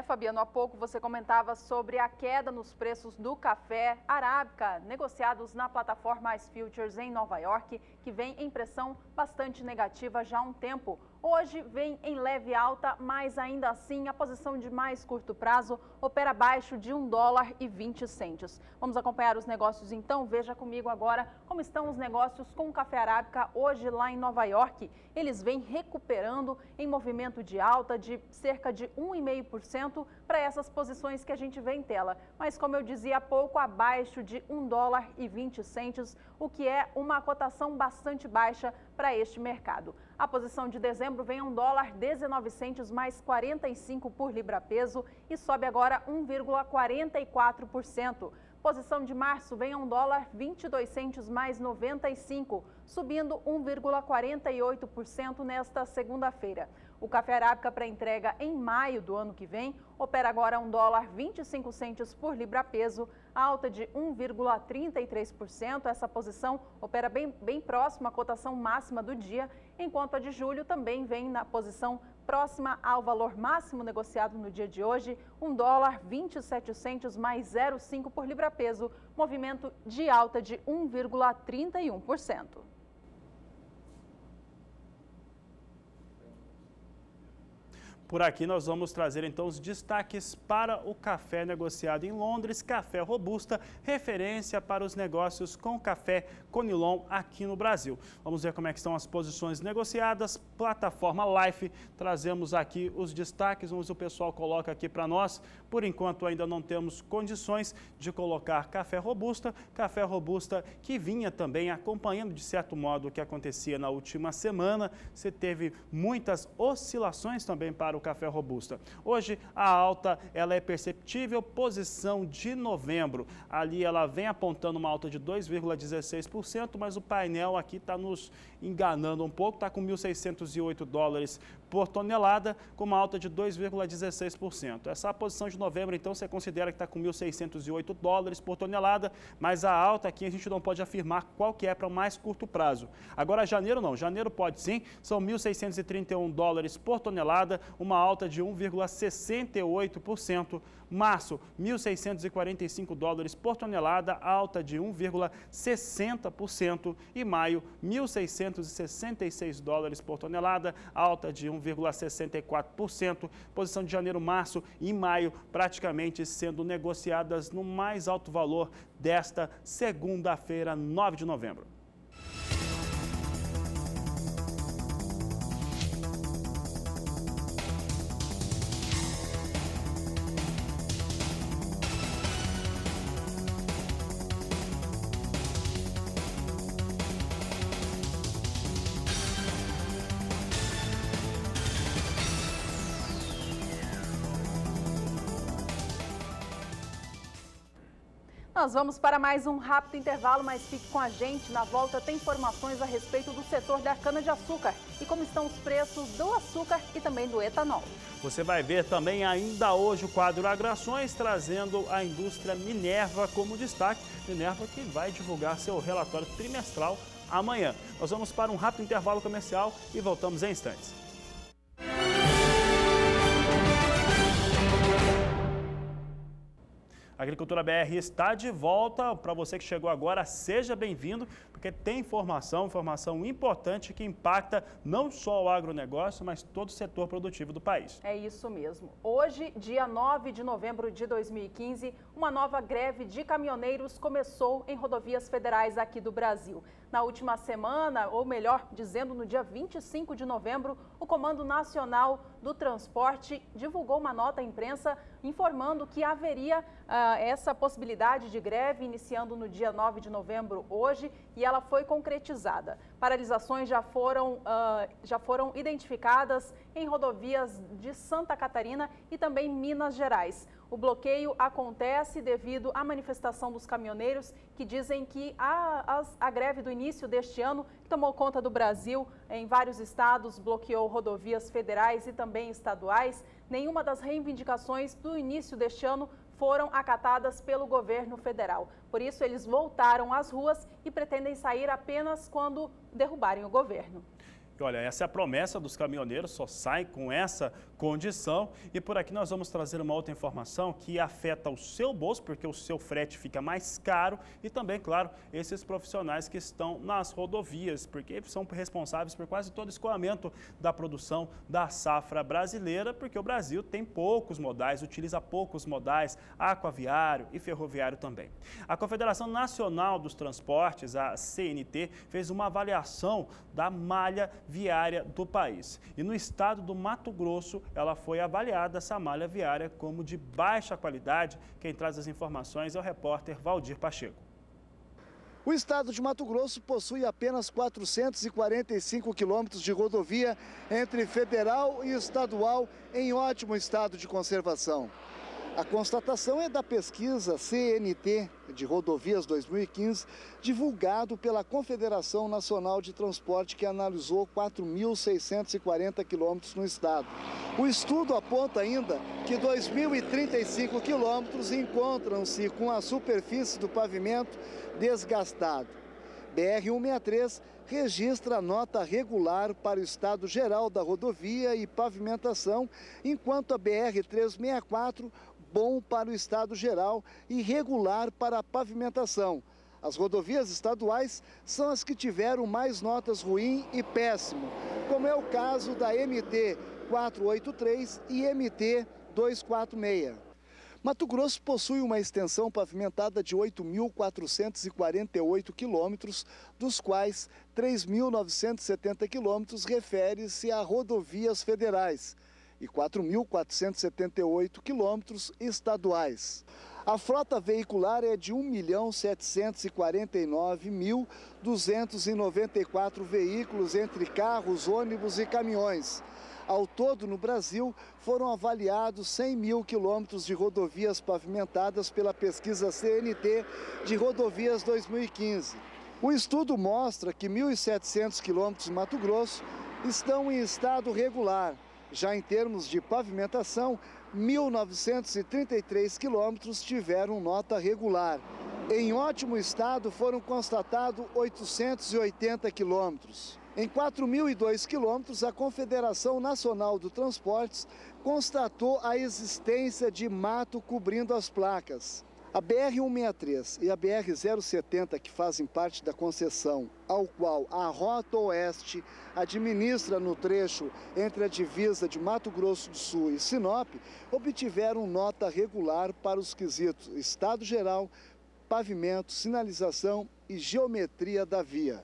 Fabiano, há pouco você comentava sobre a queda nos preços do café arábica, negociados na plataforma ICE Futures em Nova York, que vem em pressão bastante negativa já há um tempo. Hoje vem em leve alta, mas ainda assim a posição de mais curto prazo opera abaixo de $1,20. Vamos acompanhar os negócios então? Veja comigo agora como estão os negócios com o café arábica hoje lá em Nova York. Eles vêm recuperando em movimento de alta de cerca de 1,5% para essas posições que a gente vê em tela. Mas como eu dizia há pouco, abaixo de $1,20, o que é uma cotação bastante baixa para este mercado. A posição de dezembro vem a $1,19 mais 45 por libra-peso e sobe agora 1,44%. Posição de março vem a $1,22 mais 95, subindo 1,48% nesta segunda-feira. O café arábica para entrega em maio do ano que vem opera agora a $1,25 por libra-peso, alta de 1,33%. Essa posição opera bem próxima à cotação máxima do dia, enquanto a de julho também vem na posição próxima ao valor máximo negociado no dia de hoje, $1,27 mais 0,5 por libra-peso, movimento de alta de 1,31%. Por aqui nós vamos trazer então os destaques para o café negociado em Londres, café robusta, referência para os negócios com café Conilon aqui no Brasil. Vamos ver como é que estão as posições negociadas, plataforma Life, trazemos aqui os destaques, vamos ver o pessoal coloca aqui para nós. Por enquanto ainda não temos condições de colocar café robusta que vinha também acompanhando de certo modo o que acontecia na última semana. Você teve muitas oscilações também para para o café robusta. Hoje a alta ela é perceptível, posição de novembro. Ali ela vem apontando uma alta de 2,16%, mas o painel aqui está nos enganando um pouco, está com 1.608 dólares por tonelada, com uma alta de 2,16%. Essa posição de novembro, então, você considera que está com 1.608 dólares por tonelada, mas a alta aqui a gente não pode afirmar qual que é para o mais curto prazo. Agora, janeiro não, janeiro pode sim, são 1.631 dólares por tonelada, uma alta de 1,68%. Março, 1.645 dólares por tonelada, alta de 1,60%. E maio, 1.666 dólares por tonelada, alta de 1,64%. Posição de janeiro, março e maio praticamente sendo negociadas no mais alto valor desta segunda-feira, 9 de novembro. Nós vamos para mais um rápido intervalo, mas fique com a gente. Na volta tem informações a respeito do setor da cana-de-açúcar e como estão os preços do açúcar e também do etanol. Você vai ver também ainda hoje o quadro Agroações, trazendo a indústria Minerva como destaque. Minerva que vai divulgar seu relatório trimestral amanhã. Nós vamos para um rápido intervalo comercial e voltamos em instantes. A Agricultura BR está de volta. Para você que chegou agora, seja bem-vindo, porque tem informação importante que impacta não só o agronegócio, mas todo o setor produtivo do país. É isso mesmo. Hoje, dia 9 de novembro de 2015, uma nova greve de caminhoneiros começou em rodovias federais aqui do Brasil. Na última semana, ou melhor dizendo, no dia 25 de novembro, o Comando Nacional do Transporte divulgou uma nota à imprensa informando que haveria essa possibilidade de greve iniciando no dia 9 de novembro hoje, e ela foi concretizada. Paralisações já foram identificadas em rodovias de Santa Catarina e também Minas Gerais. O bloqueio acontece devido à manifestação dos caminhoneiros que dizem que a greve do início deste ano, que tomou conta do Brasil em vários estados, bloqueou rodovias federais e também estaduais. Nenhuma das reivindicações do início deste ano foram acatadas pelo governo federal. Por isso, eles voltaram às ruas e pretendem sair apenas quando derrubarem o governo. E olha, essa é a promessa dos caminhoneiros, só saem com essa condição. E por aqui nós vamos trazer uma outra informação que afeta o seu bolso, porque o seu frete fica mais caro, e também, claro, esses profissionais que estão nas rodovias, porque são responsáveis por quase todo o escoamento da produção da safra brasileira, porque o Brasil tem poucos modais, utiliza poucos modais, aquaviário e ferroviário também. A Confederação Nacional dos Transportes, a CNT, fez uma avaliação da malha viária do país. E no estado do Mato Grosso, ela foi avaliada, essa malha viária, como de baixa qualidade. Quem traz as informações é o repórter Valdir Pacheco. O estado de Mato Grosso possui apenas 445 quilômetros de rodovia entre federal e estadual em ótimo estado de conservação. A constatação é da pesquisa CNT de Rodovias 2015, divulgado pela Confederação Nacional de Transporte, que analisou 4.640 quilômetros no estado. O estudo aponta ainda que 2.035 quilômetros encontram-se com a superfície do pavimento desgastado. BR-163 registra nota regular para o estado geral da rodovia e pavimentação, enquanto a BR-364 bom para o estado geral e regular para a pavimentação. As rodovias estaduais são as que tiveram mais notas ruim e péssimo, como é o caso da MT 483 e MT 246. Mato Grosso possui uma extensão pavimentada de 8.448 quilômetros, dos quais 3.970 quilômetros refere-se a rodovias federais e 4.478 quilômetros estaduais. A frota veicular é de 1.749.294 veículos entre carros, ônibus e caminhões. Ao todo, no Brasil, foram avaliados 100 mil quilômetros de rodovias pavimentadas pela pesquisa CNT de Rodovias 2015. O estudo mostra que 1.700 quilômetros de Mato Grosso estão em estado regular. Já em termos de pavimentação, 1.933 quilômetros tiveram nota regular. Em ótimo estado foram constatados 880 quilômetros. Em 4.002 quilômetros, a Confederação Nacional do Transportes constatou a existência de mato cobrindo as placas. A BR-163 e a BR-070, que fazem parte da concessão, ao qual a Rota Oeste administra no trecho entre a divisa de Mato Grosso do Sul e Sinop, obtiveram nota regular para os quesitos estado geral, pavimento, sinalização e geometria da via.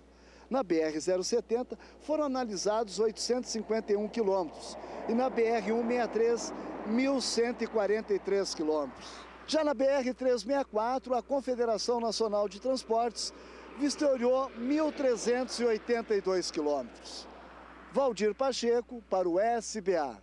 Na BR-070 foram analisados 851 quilômetros e na BR-163, 1.143 quilômetros. Já na BR-364, a Confederação Nacional de Transportes vistoriou 1.382 quilômetros. Valdir Pacheco, para o SBA.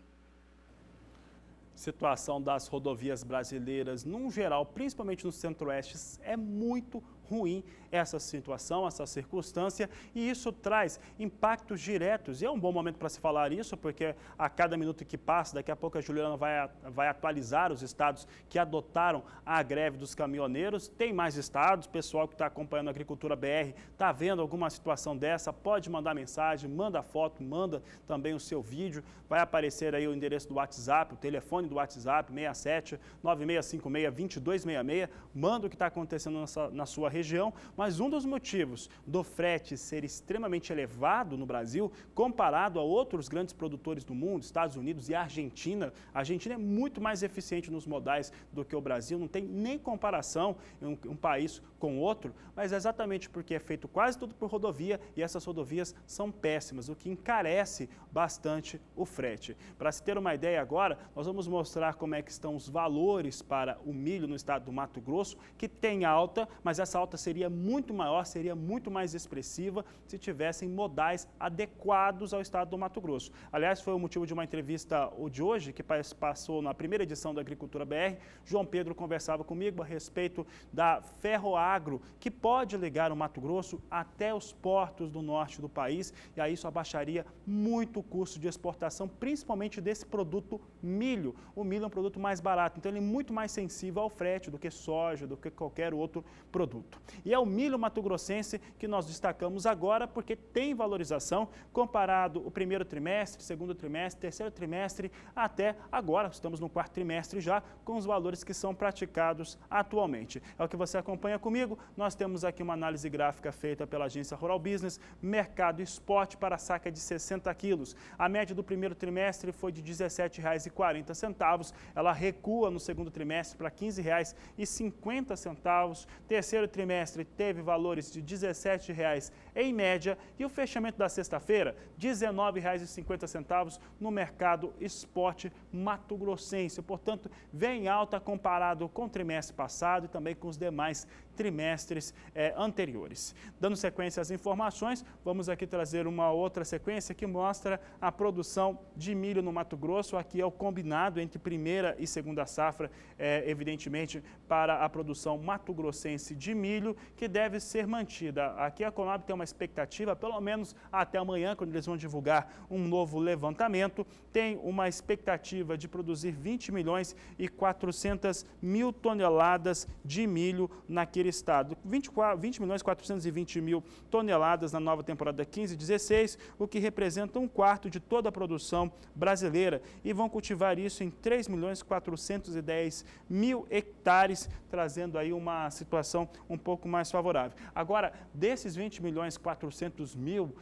Situação das rodovias brasileiras, num geral, principalmente no centro-oeste, é muito ruim essa situação, essa circunstância, e isso traz impactos diretos. E é um bom momento para se falar isso, porque a cada minuto que passa, daqui a pouco a Juliana vai atualizar os estados que adotaram a greve dos caminhoneiros. Tem mais estados, pessoal que está acompanhando a Agricultura BR, está vendo alguma situação dessa, pode mandar mensagem, manda foto, manda também o seu vídeo. Vai aparecer aí o endereço do WhatsApp, o telefone do WhatsApp, 67 9656 2266. Manda o que está acontecendo na sua região. Mas um dos motivos do frete ser extremamente elevado no Brasil, comparado a outros grandes produtores do mundo, Estados Unidos e Argentina, a Argentina é muito mais eficiente nos modais do que o Brasil, não tem nem comparação um país com outro, mas é exatamente porque é feito quase tudo por rodovia e essas rodovias são péssimas, o que encarece bastante o frete. Para se ter uma ideia agora, nós vamos mostrar como é que estão os valores para o milho no estado do Mato Grosso, que tem alta, mas essa alta seria muito maior, seria muito mais expressiva se tivessem modais adequados ao estado do Mato Grosso. Aliás, foi o motivo de uma entrevista de hoje, que passou na primeira edição da Agricultura BR. João Pedro conversava comigo a respeito da Ferroagro, que pode ligar o Mato Grosso até os portos do norte do país, e aí isso abaixaria muito o custo de exportação, principalmente desse produto milho. O milho é um produto mais barato, então ele é muito mais sensível ao frete do que soja, do que qualquer outro produto. E é o milho mato-grossense que nós destacamos agora porque tem valorização comparado o primeiro trimestre, segundo trimestre, terceiro trimestre, até agora, estamos no quarto trimestre já, com os valores que são praticados atualmente. É o que você acompanha comigo. Nós temos aqui uma análise gráfica feita pela agência Rural Business, mercado spot para saca de 60 quilos. A média do primeiro trimestre foi de R$ 17,40, ela recua no segundo trimestre para R$ 15,50. Terceiro trimestre teve valores de R$ 17,00 em média e o fechamento da sexta-feira, R$ 19,50 no mercado spot mato-grossense. Portanto, vem alta comparado com o trimestre passado e também com os demais trimestres anteriores. Dando sequência às informações, vamos aqui trazer uma outra sequência que mostra a produção de milho no Mato Grosso. Aqui é o combinado entre primeira e segunda safra, evidentemente, para a produção mato-grossense de milho, que deve ser mantida. Aqui a Conab tem uma expectativa, pelo menos até amanhã, quando eles vão divulgar um novo levantamento, tem uma expectativa de produzir 20 milhões e 400 mil toneladas de milho naquele estado. 20 milhões e 420 mil toneladas na nova temporada 15/16, o que representa um quarto de toda a produção brasileira. E vão cultivar isso em 3 milhões e 410 mil hectares, trazendo aí uma situação um pouco mais favorável. Agora, desses 20 milhões 400 mil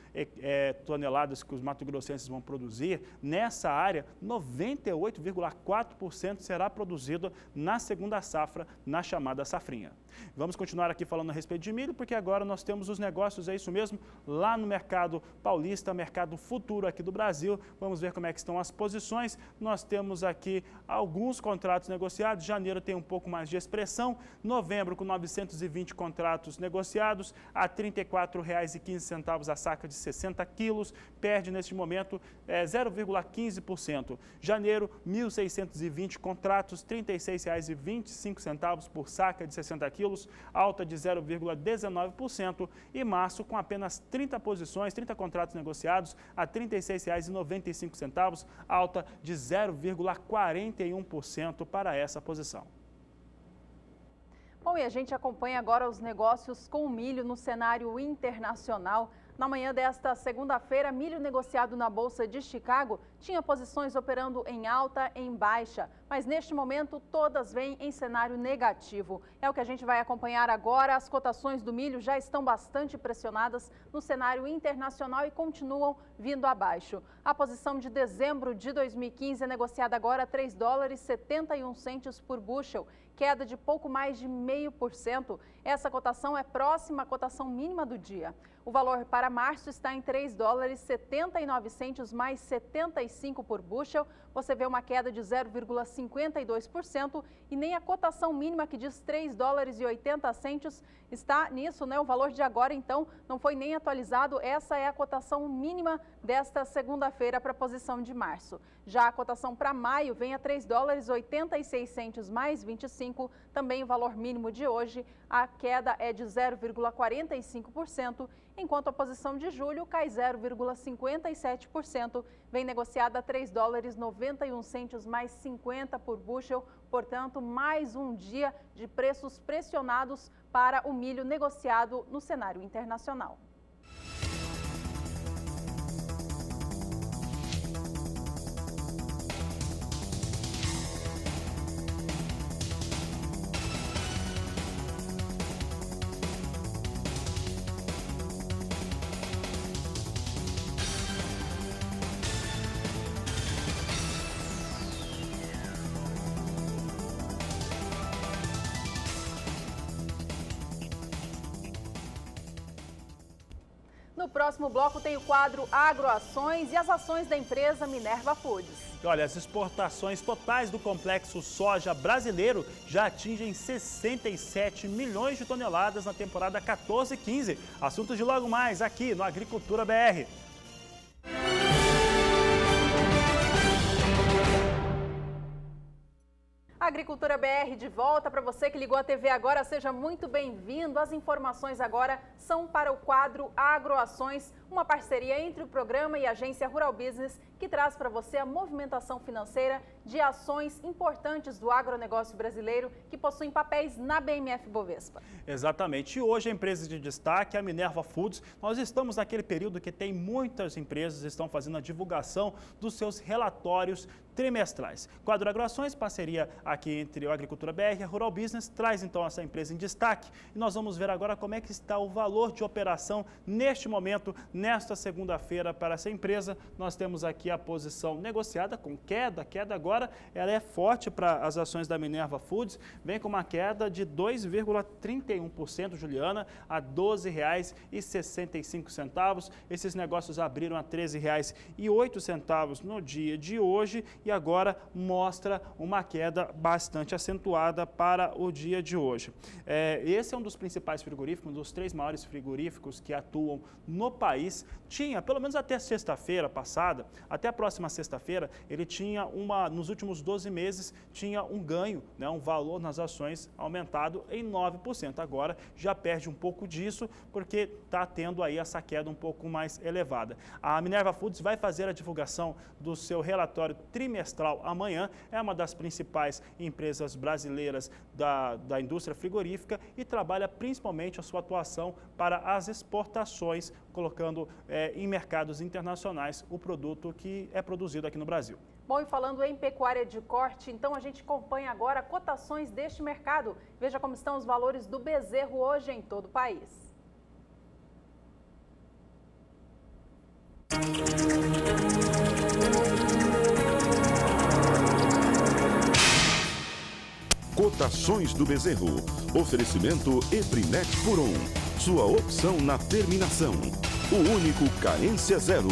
toneladas que os mato-grossenses vão produzir, nessa área, 98,4% será produzido na segunda safra, na chamada safrinha. Vamos continuar aqui falando a respeito de milho, porque agora nós temos os negócios, é isso mesmo, lá no mercado paulista, mercado futuro aqui do Brasil. Vamos ver como é que estão as posições. Nós temos aqui alguns contratos negociados, janeiro tem um pouco mais de expressão, novembro com 920 contratos negociados a R$ 34,15 a saca de 60 quilos, perde neste momento 0,15%. Janeiro, 1.620 contratos, R$ 36,25 por saca de 60 quilos, alta de 0,19%. E março, com apenas 30 posições, 30 contratos negociados a R$ 36,95, alta de 0,41% para essa posição. Bom, e a gente acompanha agora os negócios com o milho no cenário internacional. Na manhã desta segunda-feira, milho negociado na Bolsa de Chicago tinha posições operando em alta e em baixa, mas neste momento todas vêm em cenário negativo. É o que a gente vai acompanhar agora. As cotações do milho já estão bastante pressionadas no cenário internacional e continuam vindo abaixo. A posição de dezembro de 2015 é negociada agora a $3,71 por bushel, queda de pouco mais de 0,5%. Essa cotação é próxima à cotação mínima do dia. O valor para março está em $3,79 mais 75 por bushel. Você vê uma queda de 0,52% e nem a cotação mínima, que diz $3,80, está nisso, né? O valor de agora, então, não foi nem atualizado. Essa é a cotação mínima desta segunda-feira para a posição de março. Já a cotação para maio vem a $3,86 mais 25, também o valor mínimo de hoje. A queda é de 0,45%, enquanto a posição de julho cai 0,57%, vem negociada a $3,91 mais 50 por bushel. Portanto, mais um dia de preços pressionados para o milho negociado no cenário internacional. No próximo bloco tem o quadro Agroações e as ações da empresa Minerva Foods. Olha, as exportações totais do complexo soja brasileiro já atingem 67 milhões de toneladas na temporada 14-15. Assuntos de logo mais aqui no Agricultura BR. Agricultura BR de volta. Para você que ligou a TV agora, seja muito bem-vindo. As informações agora são para o quadro Agroações, uma parceria entre o programa e a agência Rural Business, que traz para você a movimentação financeira de ações importantes do agronegócio brasileiro que possuem papéis na BMF Bovespa. Exatamente. E hoje a empresa de destaque, a Minerva Foods. Nós estamos naquele período que tem muitas empresas que estão fazendo a divulgação dos seus relatórios trimestrais. Quadro Agroações, parceria aqui entre o Agricultura BR e a Rural Business, traz então essa empresa em destaque. E nós vamos ver agora como é que está o valor de operação neste momento, nesta segunda-feira, para essa empresa. Nós temos aqui a posição negociada com queda. A queda agora ela é forte para as ações da Minerva Foods, vem com uma queda de 2,31%, Juliana, a R$ 12,65. Esses negócios abriram a R$ 13,08 no dia de hoje e agora mostra uma queda bastante acentuada para o dia de hoje. Esse é um dos principais frigoríficos, um dos 3 maiores frigoríficos que atuam no país. Tinha, pelo menos até sexta-feira passada, até a próxima sexta-feira, ele tinha nos últimos 12 meses, tinha um ganho, né, um valor nas ações aumentado em 9%. Agora já perde um pouco disso, porque está tendo aí essa queda um pouco mais elevada. A Minerva Foods vai fazer a divulgação do seu relatório trimestral amanhã, é uma das principais empresas brasileiras da indústria frigorífica e trabalha principalmente a sua atuação para as exportações, colocando em mercados internacionais o produto que é produzido aqui no Brasil. Bom, e falando em pecuária de corte, então a gente acompanha agora cotações deste mercado. Veja como estão os valores do bezerro hoje em todo o país. Cotações do Bezerro. Oferecimento Eprinet por 1. Sua opção na terminação. O único carência zero.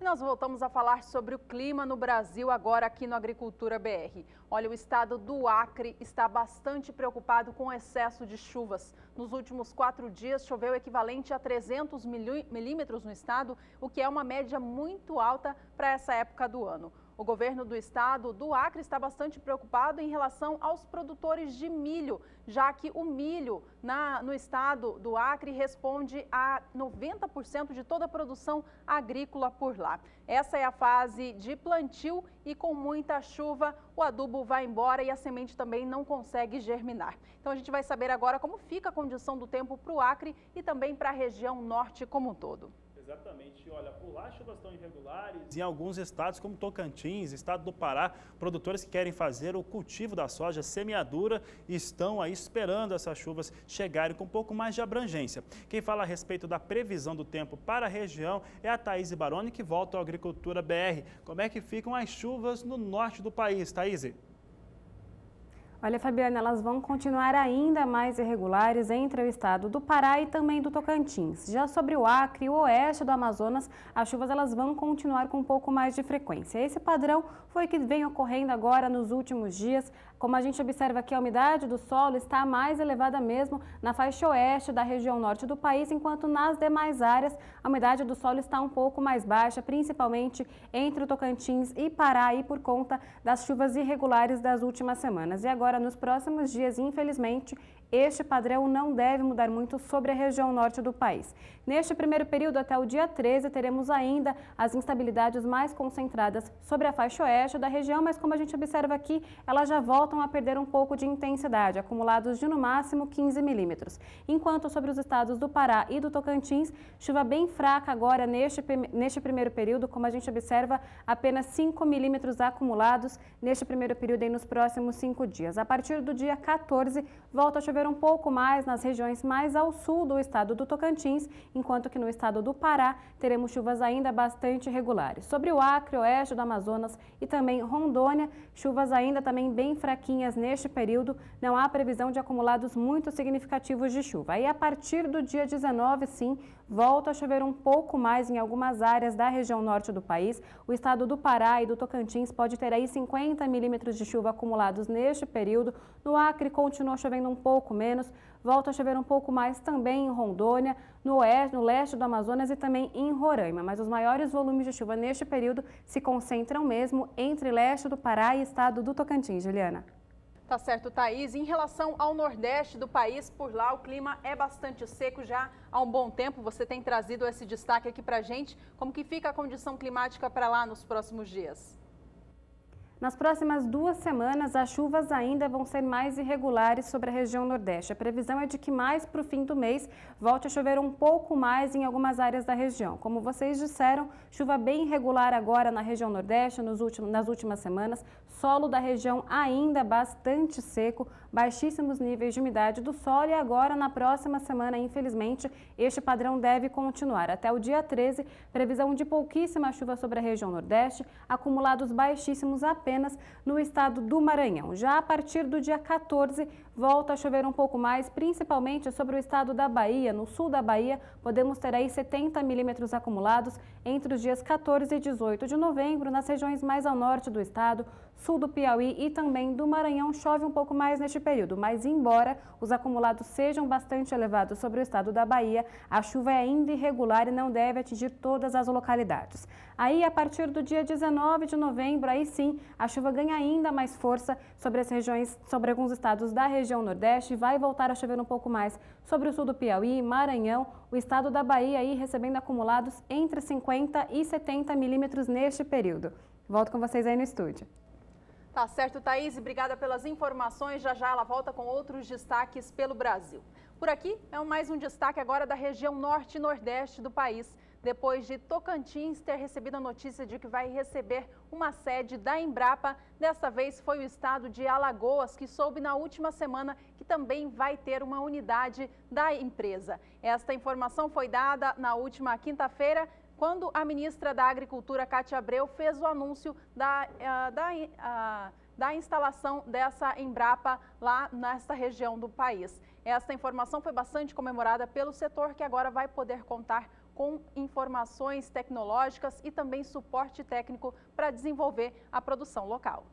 Nós voltamos a falar sobre o clima no Brasil agora aqui no Agricultura BR. Olha, o estado do Acre está bastante preocupado com o excesso de chuvas. Nos últimos 4 dias choveu o equivalente a 300 milímetros no estado, o que é uma média muito alta para essa época do ano. O governo do estado do Acre está bastante preocupado em relação aos produtores de milho, já que o milho no estado do Acre responde a 90% de toda a produção agrícola por lá. Essa é a fase de plantio e com muita chuva o adubo vai embora e a semente também não consegue germinar. Então a gente vai saber agora como fica a condição do tempo para o Acre e também para a região norte como um todo. Exatamente. Olha, por lá as chuvas estão irregulares. Em alguns estados, como Tocantins, estado do Pará, produtores que querem fazer o cultivo da soja, semeadura, estão aí esperando essas chuvas chegarem com um pouco mais de abrangência. Quem fala a respeito da previsão do tempo para a região é a Thaís Baroni, que volta ao Agricultura BR. Como é que ficam as chuvas no norte do país, Thaís? Olha, Fabiana, elas vão continuar ainda mais irregulares entre o estado do Pará e também do Tocantins. Já sobre o Acre e o oeste do Amazonas, as chuvas elas vão continuar com um pouco mais de frequência. Esse padrão foi que vem ocorrendo agora nos últimos dias. Como a gente observa aqui, a umidade do solo está mais elevada mesmo na faixa oeste da região norte do país, enquanto nas demais áreas a umidade do solo está um pouco mais baixa, principalmente entre o Tocantins e Pará, e por conta das chuvas irregulares das últimas semanas. E agora, nos próximos dias, infelizmente, este padrão não deve mudar muito sobre a região norte do país. Neste primeiro período, até o dia 13, teremos ainda as instabilidades mais concentradas sobre a faixa oeste da região, mas como a gente observa aqui, elas já voltam a perder um pouco de intensidade, acumulados de no máximo 15 milímetros. Enquanto sobre os estados do Pará e do Tocantins, chuva bem fraca agora neste primeiro período, como a gente observa, apenas 5 milímetros acumulados neste primeiro período e nos próximos 5 dias. A partir do dia 14, volta a chover um pouco mais nas regiões mais ao sul do estado do Tocantins, enquanto que no estado do Pará teremos chuvas ainda bastante irregulares. Sobre o Acre, oeste do Amazonas e também Rondônia, chuvas ainda também bem fraquinhas neste período, não há previsão de acumulados muito significativos de chuva. Aí a partir do dia 19, sim, volta a chover um pouco mais em algumas áreas da região norte do país. O estado do Pará e do Tocantins pode ter aí 50 milímetros de chuva acumulados neste período. No Acre continua chovendo um pouco menos, volta a chover um pouco mais também em Rondônia, no oeste, no leste do Amazonas e também em Roraima. Mas os maiores volumes de chuva neste período se concentram mesmo entre leste do Pará e estado do Tocantins. Juliana. Tá certo, Thaís. Em relação ao nordeste do país, por lá o clima é bastante seco já há um bom tempo. Você tem trazido esse destaque aqui pra gente. Como que fica a condição climática para lá nos próximos dias? Nas próximas 2 semanas, as chuvas ainda vão ser mais irregulares sobre a região nordeste. A previsão é de que mais para o fim do mês volte a chover um pouco mais em algumas áreas da região. Como vocês disseram, chuva bem irregular agora na região nordeste nas últimas semanas. Solo da região ainda bastante seco, baixíssimos níveis de umidade do solo e agora na próxima semana, infelizmente, este padrão deve continuar. Até o dia 13, previsão de pouquíssima chuva sobre a região nordeste, acumulados baixíssimos apenas no estado do Maranhão. Já a partir do dia 14, volta a chover um pouco mais, principalmente sobre o estado da Bahia. No sul da Bahia, podemos ter aí 70 milímetros acumulados entre os dias 14 e 18 de novembro, nas regiões mais ao norte do estado, sul do Piauí e também do Maranhão. Chove um pouco mais neste período, mas embora os acumulados sejam bastante elevados sobre o estado da Bahia, a chuva é ainda irregular e não deve atingir todas as localidades. Aí, a partir do dia 19 de novembro, aí sim, a chuva ganha ainda mais força sobre as regiões, sobre alguns estados da região nordeste, vai voltar a chover um pouco mais sobre o sul do Piauí, Maranhão, o estado da Bahia aí recebendo acumulados entre 50 e 70 milímetros neste período. Volto com vocês aí no estúdio. Tá certo, Thaís, obrigada pelas informações. Já já ela volta com outros destaques pelo Brasil. Por aqui é mais um destaque agora da região norte e nordeste do país. Depois de Tocantins ter recebido a notícia de que vai receber uma sede da Embrapa, desta vez foi o estado de Alagoas que soube na última semana que também vai ter uma unidade da empresa. Esta informação foi dada na última quinta-feira, quando a ministra da Agricultura, Cátia Abreu, fez o anúncio da instalação dessa Embrapa lá nesta região do país. Esta informação foi bastante comemorada pelo setor, que agora vai poder contar com informações tecnológicas e também suporte técnico para desenvolver a produção local.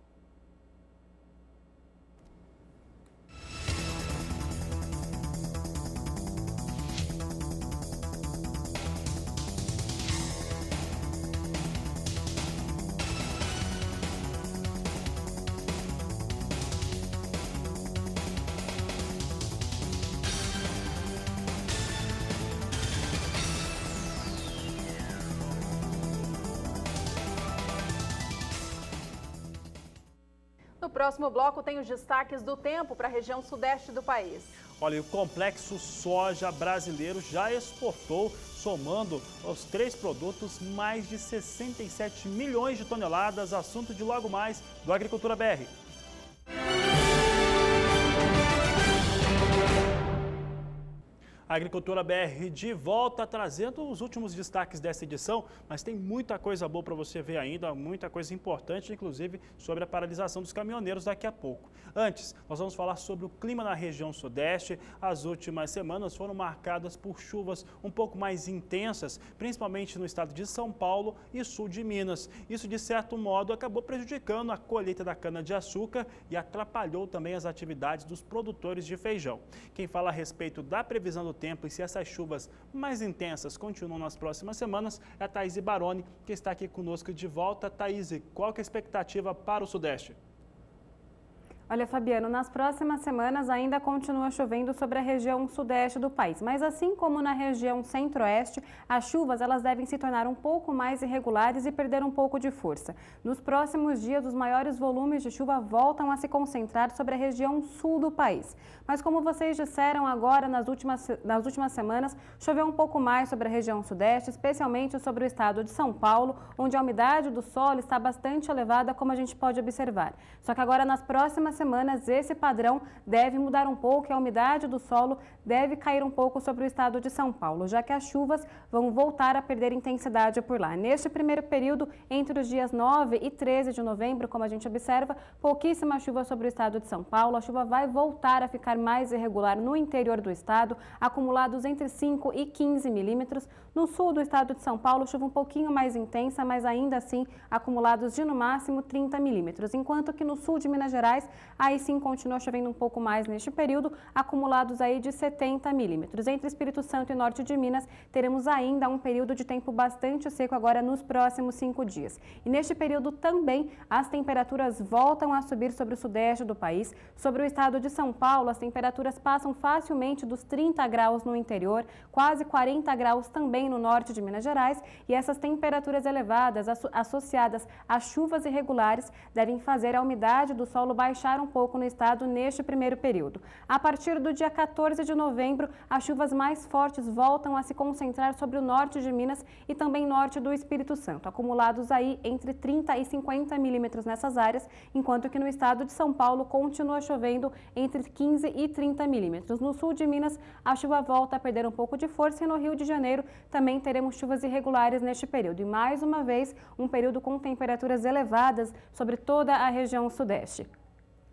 No próximo bloco tem os destaques do tempo para a região sudeste do país. Olha, o complexo soja brasileiro já exportou, somando os 3 produtos, mais de 67 milhões de toneladas. Assunto de logo mais do Agricultura BR. A Agricultura BR de volta, trazendo os últimos destaques dessa edição, mas tem muita coisa boa para você ver ainda, muita coisa importante, inclusive sobre a paralisação dos caminhoneiros daqui a pouco. Antes, nós vamos falar sobre o clima na região sudeste. As últimas semanas foram marcadas por chuvas um pouco mais intensas, principalmente no estado de São Paulo e sul de Minas. Isso, de certo modo, acabou prejudicando a colheita da cana-de-açúcar e atrapalhou também as atividades dos produtores de feijão. Quem fala a respeito da previsão do tempo e se essas chuvas mais intensas continuam nas próximas semanas é a Thaís Baroni, que está aqui conosco de volta. Thaís, qual que é a expectativa para o Sudeste? Olha, Fabiano, nas próximas semanas ainda continua chovendo sobre a região sudeste do país, mas assim como na região centro-oeste, as chuvas elas devem se tornar um pouco mais irregulares e perder um pouco de força. Nos próximos dias, os maiores volumes de chuva voltam a se concentrar sobre a região sul do país. Mas como vocês disseram agora, nas últimas semanas, choveu um pouco mais sobre a região sudeste, especialmente sobre o estado de São Paulo, onde a umidade do solo está bastante elevada, como a gente pode observar. Só que agora, nas próximas semanas, esse padrão deve mudar um pouco e a umidade do solo deve cair um pouco sobre o estado de São Paulo, já que as chuvas vão voltar a perder intensidade por lá. Neste primeiro período, entre os dias 9 e 13 de novembro, como a gente observa, pouquíssima chuva sobre o estado de São Paulo. A chuva vai voltar a ficar mais irregular no interior do estado, acumulados entre 5 e 15 milímetros. No sul do estado de São Paulo, chuva um pouquinho mais intensa, mas ainda assim acumulados de no máximo 30 milímetros, enquanto que no sul de Minas Gerais, aí sim continua chovendo um pouco mais neste período, acumulados aí de 70 milímetros. Entre Espírito Santo e norte de Minas, teremos ainda um período de tempo bastante seco agora nos próximos 5 dias. E neste período também as temperaturas voltam a subir sobre o sudeste do país. Sobre o estado de São Paulo, as temperaturas passam facilmente dos 30 graus no interior, quase 40 graus também no norte de Minas Gerais. E essas temperaturas elevadas associadas a chuvas irregulares devem fazer a umidade do solo baixar um pouco no estado neste primeiro período. A partir do dia 14 de novembro, as chuvas mais fortes voltam a se concentrar sobre o norte de Minas e também norte do Espírito Santo, acumulados aí entre 30 e 50 milímetros nessas áreas, enquanto que no estado de São Paulo continua chovendo entre 15 e 30 milímetros. No sul de Minas, a chuva volta a perder um pouco de força e no Rio de Janeiro também teremos chuvas irregulares neste período. E mais uma vez, um período com temperaturas elevadas sobre toda a região sudeste.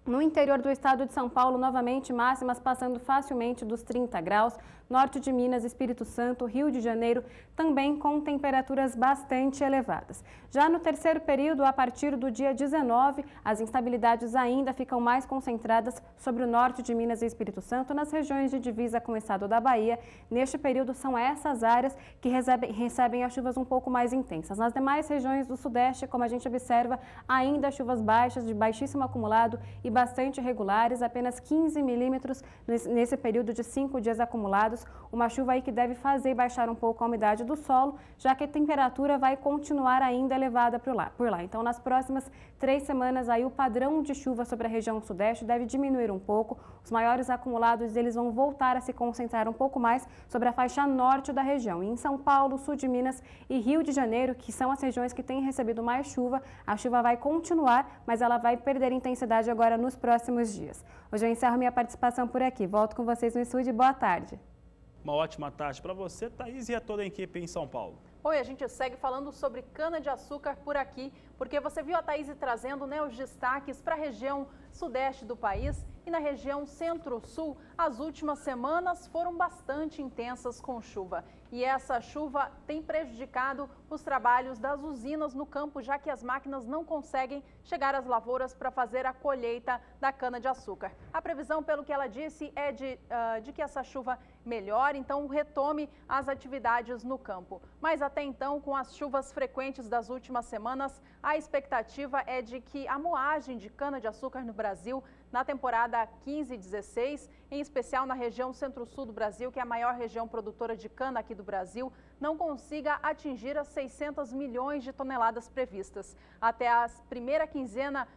No interior do estado de São Paulo, novamente máximas passando facilmente dos 30 graus. Norte de Minas, Espírito Santo, Rio de Janeiro, também com temperaturas bastante elevadas. Já no terceiro período, a partir do dia 19, as instabilidades ainda ficam mais concentradas sobre o norte de Minas e Espírito Santo, nas regiões de divisa com o estado da Bahia. Neste período, são essas áreas que recebem as chuvas um pouco mais intensas. Nas demais regiões do sudeste, como a gente observa, ainda chuvas baixas, de baixíssimo acumulado e bastante irregulares, apenas 15 milímetros nesse período de 5 dias acumulados. Uma chuva aí que deve fazer baixar um pouco a umidade do solo, já que a temperatura vai continuar ainda elevada por lá. Então, nas próximas 3 semanas, aí o padrão de chuva sobre a região sudeste deve diminuir um pouco. Os maiores acumulados eles vão voltar a se concentrar um pouco mais sobre a faixa norte da região. E em São Paulo, sul de Minas e Rio de Janeiro, que são as regiões que têm recebido mais chuva, a chuva vai continuar, mas ela vai perder intensidade agora nos próximos dias. Hoje eu encerro minha participação por aqui. Volto com vocês no estúdio. Boa tarde. Uma ótima tarde para você, Thaís, e a toda a equipe em São Paulo. Oi, a gente segue falando sobre cana-de-açúcar por aqui, porque você viu a Thaís trazendo, os destaques para a região sudeste do país e na região centro-sul. As últimas semanas foram bastante intensas com chuva e essa chuva tem prejudicado os trabalhos das usinas no campo, já que as máquinas não conseguem chegar às lavouras para fazer a colheita da cana-de-açúcar. A previsão, pelo que ela disse, é de que essa chuva melhore, então retome as atividades no campo. Mas até então, com as chuvas frequentes das últimas semanas, a expectativa é de que a moagem de cana-de-açúcar no Brasil, na temporada 15-16, em especial na região centro-sul do Brasil, que é a maior região produtora de cana aqui do Brasil, não consiga atingir as 600 milhões de toneladas previstas. Até a primeira quinzena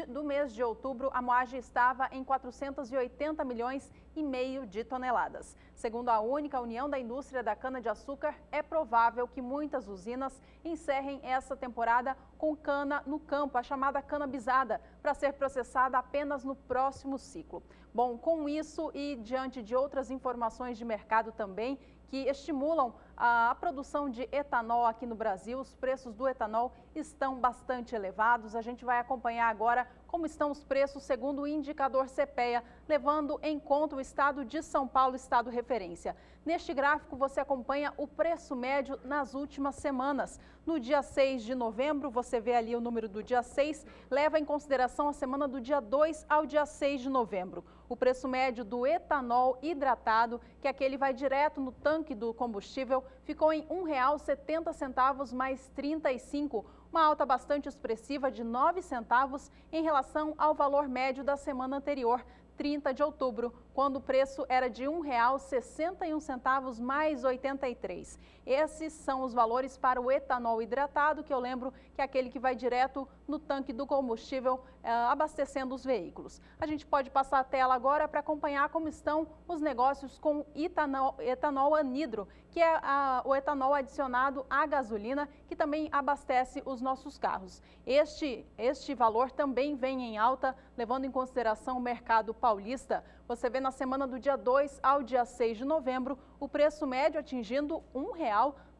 do mês de outubro, a moagem estava em 480 milhões e meio de toneladas. Segundo a única União da Indústria da Cana-de-Açúcar, é provável que muitas usinas encerrem essa temporada com cana no campo, a chamada cana bisada, para ser processada apenas no próximo ciclo. Bom, com isso e diante de outras informações de mercado também, que estimulam a produção de etanol aqui no Brasil, os preços do etanol estão bastante elevados. A gente vai acompanhar agora como estão os preços segundo o indicador CPEA, levando em conta o estado de São Paulo, estado referência. Neste gráfico você acompanha o preço médio nas últimas semanas. No dia 6 de novembro, você vê ali o número do dia 6, leva em consideração a semana do dia 2 ao dia 6 de novembro. O preço médio do etanol hidratado, que é aquele que vai direto no tanque do combustível, ficou em R$ 1,70 mais 35, uma alta bastante expressiva de 9 centavos em relação ao valor médio da semana anterior, 30 de outubro, quando o preço era de R$ 1,61 mais 83. Esses são os valores para o etanol hidratado, que eu lembro que é aquele que vai direto no tanque do combustível, abastecendo os veículos. A gente pode passar a tela agora para acompanhar como estão os negócios com etanol anidro, que é o etanol adicionado à gasolina, que também abastece os nossos carros. Este valor também vem em alta, levando em consideração o mercado paulista. Você vê na semana do dia 2 ao dia 6 de novembro, o preço médio atingindo R$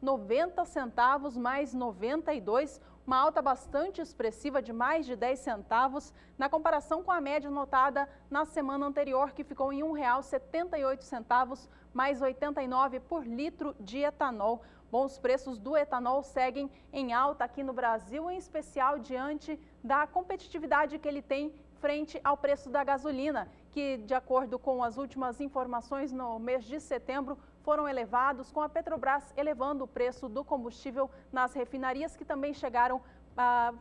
1,90 mais 92, uma alta bastante expressiva de mais de 10 centavos, na comparação com a média notada na semana anterior, que ficou em R$ 1,78 mais 89 por litro de etanol. Bom, os preços do etanol seguem em alta aqui no Brasil, em especial diante da competitividade que ele tem frente ao preço da gasolina, que, de acordo com as últimas informações, no mês de setembro, foram elevados, com a Petrobras elevando o preço do combustível nas refinarias, que também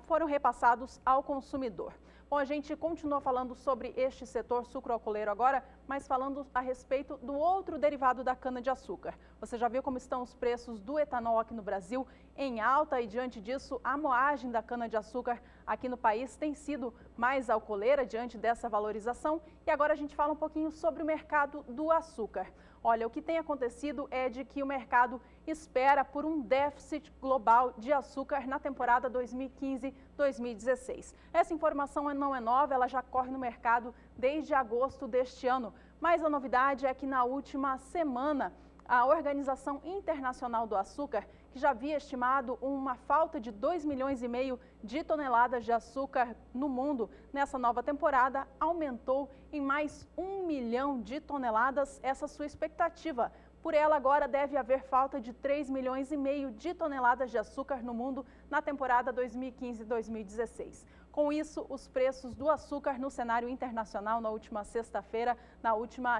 foram repassados ao consumidor. Bom, a gente continua falando sobre este setor sucroalcooleiro agora, mas falando a respeito do outro derivado da cana-de-açúcar. Você já viu como estão os preços do etanol aqui no Brasil em alta e, diante disso, a moagem da cana-de-açúcar aqui no país tem sido mais alcooleira diante dessa valorização. E agora a gente fala um pouquinho sobre o mercado do açúcar. Olha, o que tem acontecido é de que o mercado espera por um déficit global de açúcar na temporada 2015-2016. Essa informação não é nova, ela já corre no mercado desde agosto deste ano. Mas a novidade é que na última semana, a Organização Internacional do Açúcar, que já havia estimado uma falta de 2,5 milhões de toneladas de açúcar no mundo nessa nova temporada, aumentou em mais 1 milhão de toneladas essa sua expectativa. Por ela, agora deve haver falta de 3,5 milhões de toneladas de açúcar no mundo na temporada 2015-2016. Com isso, os preços do açúcar no cenário internacional na última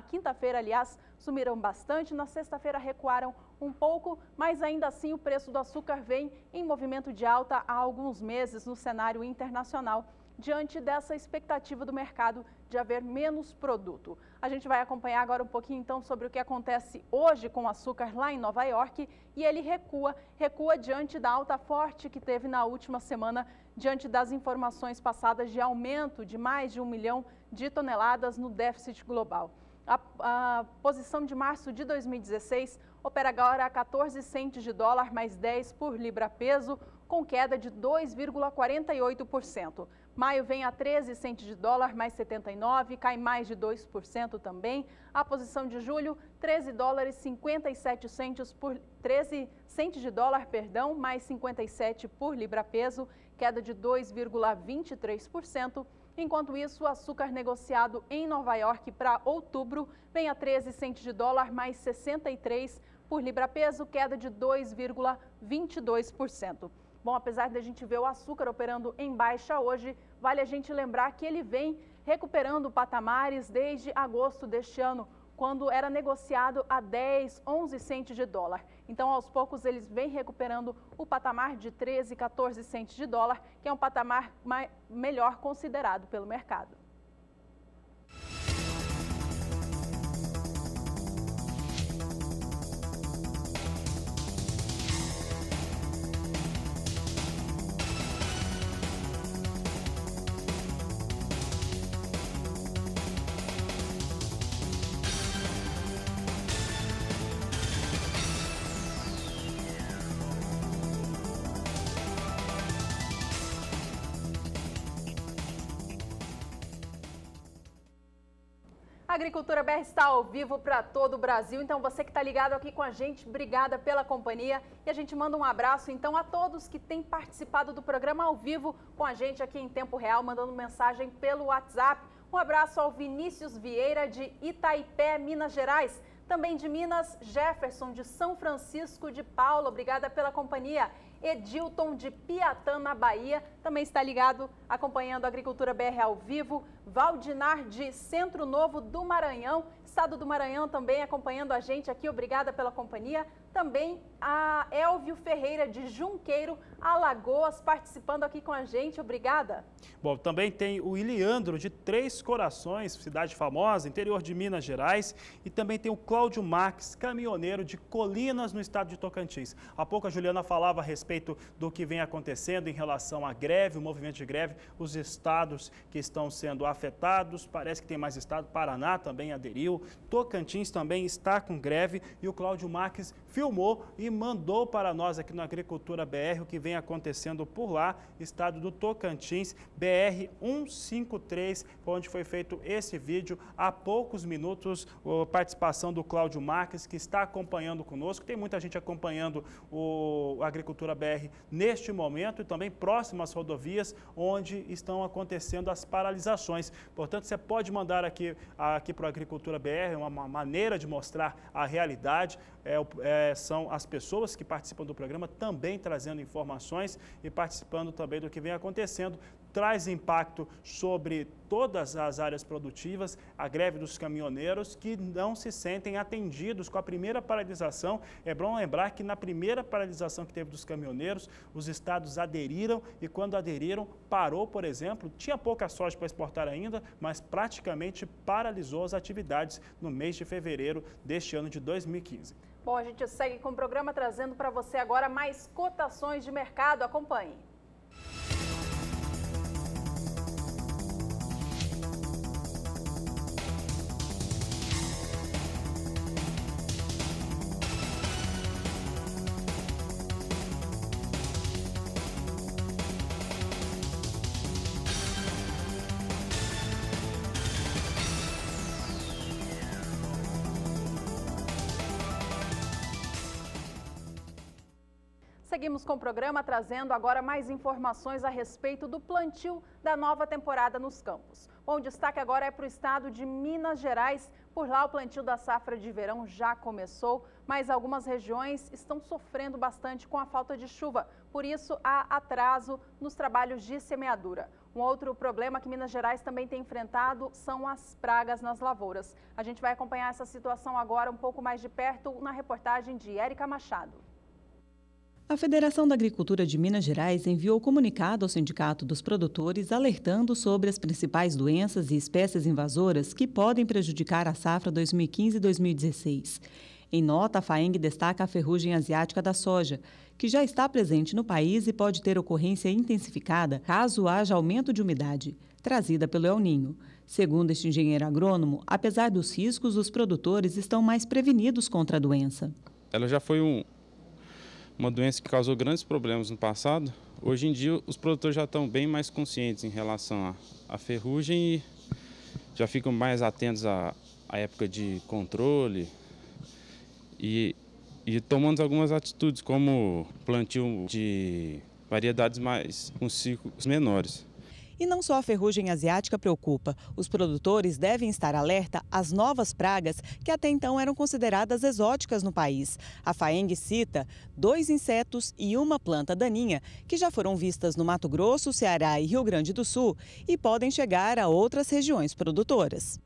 quinta-feira, aliás, sumiram bastante. Na sexta-feira recuaram um pouco, mas ainda assim o preço do açúcar vem em movimento de alta há alguns meses no cenário internacional. diante dessa expectativa do mercado de haver menos produto. A gente vai acompanhar agora um pouquinho então sobre o que acontece hoje com o açúcar lá em Nova York, e ele recua diante da alta forte que teve na última semana, diante das informações passadas de aumento de mais de 1 milhão de toneladas no déficit global. A posição de março de 2016 opera agora a 14 centes de dólar mais 10 por libra peso, com queda de 2,48%. Maio vem a 13 centes de dólar mais 79, cai mais de 2% também. A posição de julho, 13 dólares 57 centes por 13 centes de dólar, mais 57 por libra peso, queda de 2,23%. Enquanto isso, o açúcar negociado em Nova York para outubro vem a 13 centes de dólar mais 63 por libra peso, queda de 2,22%. Bom, apesar de a gente ver o açúcar operando em baixa hoje, vale a gente lembrar que ele vem recuperando patamares desde agosto deste ano, quando era negociado a 10, 11 centes de dólar. Então, aos poucos, eles vêm recuperando o patamar de 13, 14 centes de dólar, que é um patamar melhor considerado pelo mercado. A Agricultura BR está ao vivo para todo o Brasil, então você que está ligado aqui com a gente, obrigada pela companhia. E a gente manda um abraço então a todos que têm participado do programa ao vivo com a gente aqui em tempo real, mandando mensagem pelo WhatsApp. Um abraço ao Vinícius Vieira de Itaipé, Minas Gerais. Também de Minas, Jefferson de São Francisco de Paula, obrigada pela companhia. Edilton de Piatã, na Bahia, também está ligado, acompanhando a Agricultura BR ao vivo. Valdinar de Centro Novo do Maranhão, estado do Maranhão também acompanhando a gente aqui, obrigada pela companhia. Também a Elvio Ferreira de Junqueiro, Alagoas, participando aqui com a gente, obrigada. Bom, também tem o Iliandro de Três Corações, cidade famosa, interior de Minas Gerais. E também tem o Cláudio Marques, caminhoneiro de Colinas, no estado de Tocantins. Há pouco a Juliana falava a respeito do que vem acontecendo em relação à greve, o movimento de greve, os estados que estão sendo afetados. Parece que tem mais estado, Paraná também aderiu, Tocantins também está com greve, e o Cláudio Marques filmou e mandou para nós aqui no Agricultura BR o que vem acontecendo por lá, estado do Tocantins, BR 153, onde foi feito esse vídeo há poucos minutos, a participação do Cláudio Marques, que está acompanhando conosco. Tem muita gente acompanhando o Agricultura BR neste momento e também próximo às rodovias onde estão acontecendo as paralisações. Portanto, você pode mandar aqui para o Agricultura BR, uma maneira de mostrar a realidade. São as pessoas que participam do programa também trazendo informações e participando também do que vem acontecendo. Traz impacto sobre todas as áreas produtivas, a greve dos caminhoneiros que não se sentem atendidos com a primeira paralisação. É bom lembrar que na primeira paralisação que teve dos caminhoneiros, os estados aderiram e quando aderiram, parou, por exemplo, tinha pouca soja para exportar ainda, mas praticamente paralisou as atividades no mês de fevereiro deste ano de 2015. Bom, a gente segue com o programa trazendo para você agora mais cotações de mercado. Acompanhe. Seguimos com o programa trazendo agora mais informações a respeito do plantio da nova temporada nos campos. Bom, o destaque agora é para o estado de Minas Gerais. Por lá, o plantio da safra de verão já começou, mas algumas regiões estão sofrendo bastante com a falta de chuva. Por isso, há atraso nos trabalhos de semeadura. Um outro problema que Minas Gerais também tem enfrentado são as pragas nas lavouras. A gente vai acompanhar essa situação agora um pouco mais de perto na reportagem de Érica Machado. A Federação da Agricultura de Minas Gerais enviou comunicado ao Sindicato dos Produtores alertando sobre as principais doenças e espécies invasoras que podem prejudicar a safra 2015-2016. Em nota, a FAENG destaca a ferrugem asiática da soja, que já está presente no país e pode ter ocorrência intensificada caso haja aumento de umidade, trazida pelo El Niño. Segundo este engenheiro agrônomo, apesar dos riscos, os produtores estão mais prevenidos contra a doença. Ela já foi uma doença que causou grandes problemas no passado. Hoje em dia, os produtores já estão bem mais conscientes em relação à ferrugem e já ficam mais atentos à época de controle e tomando algumas atitudes, como plantio de variedades com ciclos menores. E não só a ferrugem asiática preocupa. Os produtores devem estar alerta às novas pragas que até então eram consideradas exóticas no país. A FAENG cita 2 insetos e uma planta daninha que já foram vistas no Mato Grosso, Ceará e Rio Grande do Sul e podem chegar a outras regiões produtoras.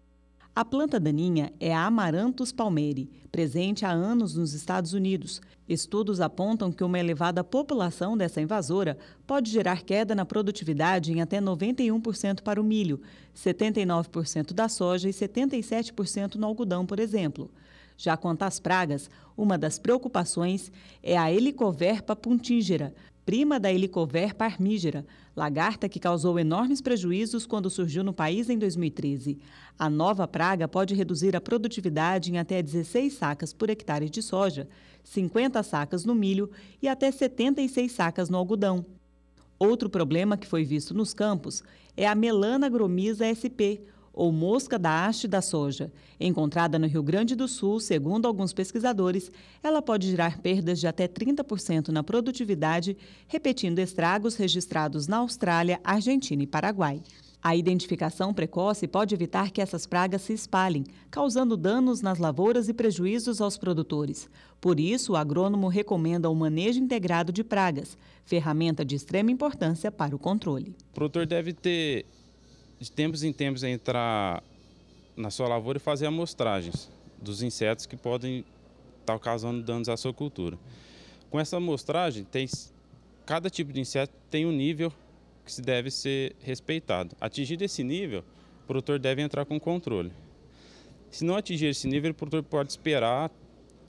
A planta daninha é a Amaranthus palmeri, presente há anos nos Estados Unidos. Estudos apontam que uma elevada população dessa invasora pode gerar queda na produtividade em até 91% para o milho, 79% da soja e 77% no algodão, por exemplo. Já quanto às pragas, uma das preocupações é a Helicoverpa puntígera, prima da Helicoverpa armígera, lagarta que causou enormes prejuízos quando surgiu no país em 2013. A nova praga pode reduzir a produtividade em até 16 sacas por hectare de soja, 50 sacas no milho e até 76 sacas no algodão. Outro problema que foi visto nos campos é a Melana gromisa sp, ou mosca da haste da soja. Encontrada no Rio Grande do Sul, segundo alguns pesquisadores, ela pode gerar perdas de até 30% na produtividade, repetindo estragos registrados na Austrália, Argentina e Paraguai. A identificação precoce pode evitar que essas pragas se espalhem, causando danos nas lavouras e prejuízos aos produtores. Por isso, o agrônomo recomenda o manejo integrado de pragas, ferramenta de extrema importância para o controle. O produtor deve ter, de tempos em tempos, entrar na sua lavoura e fazer amostragens dos insetos que podem estar causando danos à sua cultura. Com essa amostragem, cada tipo de inseto tem um nível que se deve ser respeitado. Atingido esse nível, o produtor deve entrar com controle. Se não atingir esse nível, o produtor pode esperar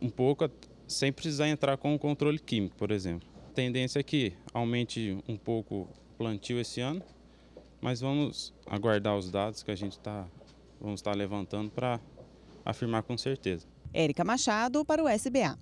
um pouco sem precisar entrar com um controle químico, por exemplo. A tendência é que aumente um pouco o plantio esse ano, mas vamos aguardar os dados que vamos estar levantando para afirmar com certeza. Érica Machado para o SBA.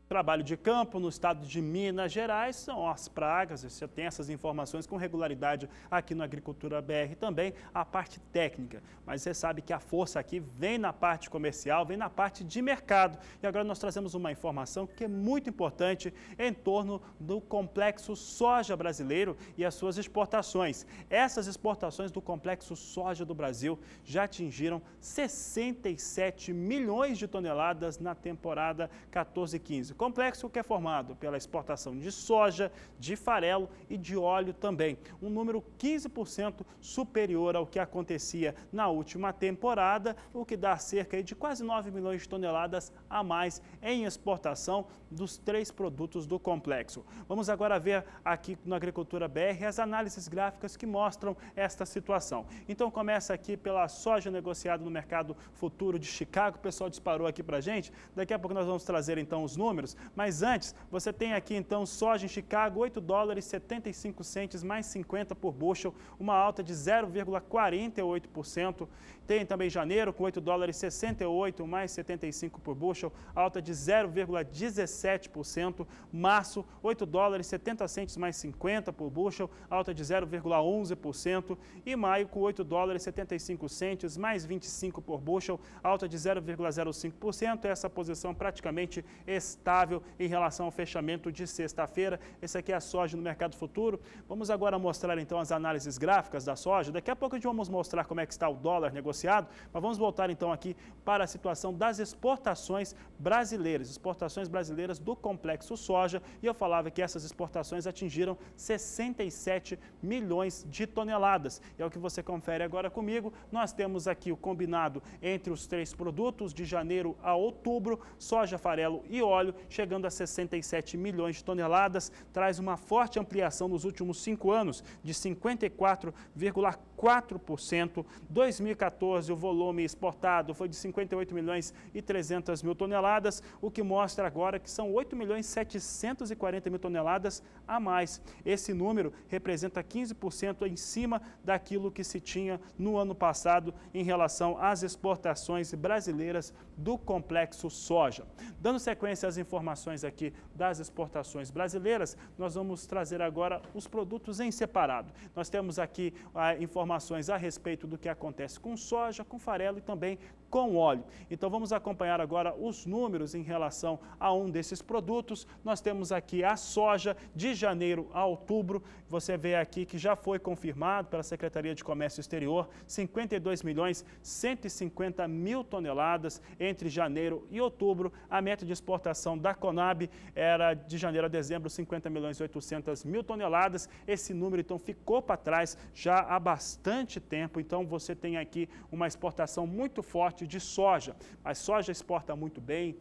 Trabalho de campo no estado de Minas Gerais são as pragas, você tem essas informações com regularidade aqui no Agricultura BR também, a parte técnica. Mas você sabe que a força aqui vem na parte comercial, vem na parte de mercado. E agora nós trazemos uma informação que é muito importante em torno do complexo soja brasileiro e as suas exportações. Essas exportações do complexo soja do Brasil já atingiram 67 milhões de toneladas na temporada 14-15. Complexo que é formado pela exportação de soja, de farelo e de óleo também. Um número 15% superior ao que acontecia na última temporada, o que dá cerca de quase 9 milhões de toneladas a mais em exportação dos 3 produtos do complexo. Vamos agora ver aqui no Agricultura BR as análises gráficas que mostram esta situação. Então começa aqui pela soja negociada no mercado futuro de Chicago. O pessoal disparou aqui pra gente. Daqui a pouco nós vamos trazer então os números. Mas antes, você tem aqui então soja em Chicago, $8,75 mais 50 por bushel, uma alta de 0,48%. Tem também janeiro com $8,68 mais 75 por bushel, alta de 0,17%. Março, $8,70 mais 50 por bushel, alta de 0,11%. E maio com $8,75 mais 25 por bushel, alta de 0,05%. Essa posição praticamente estável em relação ao fechamento de sexta-feira. Esse aqui é a soja no mercado futuro. Vamos agora mostrar então as análises gráficas da soja. Daqui a pouco a gente vamos mostrar como é que está o dólar negociado, mas vamos voltar então aqui para a situação das exportações brasileiras do complexo soja, e eu falava que essas exportações atingiram 67 milhões de toneladas. E é o que você confere agora comigo. Nós temos aqui o combinado entre os 3 produtos de janeiro a outubro, soja, farelo e óleo, chegando a 67 milhões de toneladas, traz uma forte ampliação nos últimos 5 anos, de 54,4%. 2014, o volume exportado foi de 58 milhões e 300 mil toneladas, o que mostra agora que são 8 milhões e 740 mil toneladas a mais. Esse número representa 15% em cima daquilo que se tinha no ano passado em relação às exportações brasileiras do complexo soja. Dando sequência às informações aqui das exportações brasileiras, nós vamos trazer agora os produtos em separado. Nós temos aqui informações a respeito do que acontece com soja, com farelo e também com óleo. Então vamos acompanhar agora os números em relação a um desses produtos. Nós temos aqui a soja de janeiro a outubro. Você vê aqui que já foi confirmado pela Secretaria de Comércio Exterior 52 milhões 150 mil toneladas entre janeiro e outubro. A meta de exportação da Conab era de janeiro a dezembro 50 milhões e 800 mil toneladas. Esse número então ficou para trás já há bastante tempo. Então você tem aqui uma exportação muito forte de soja. A soja exporta muito bem,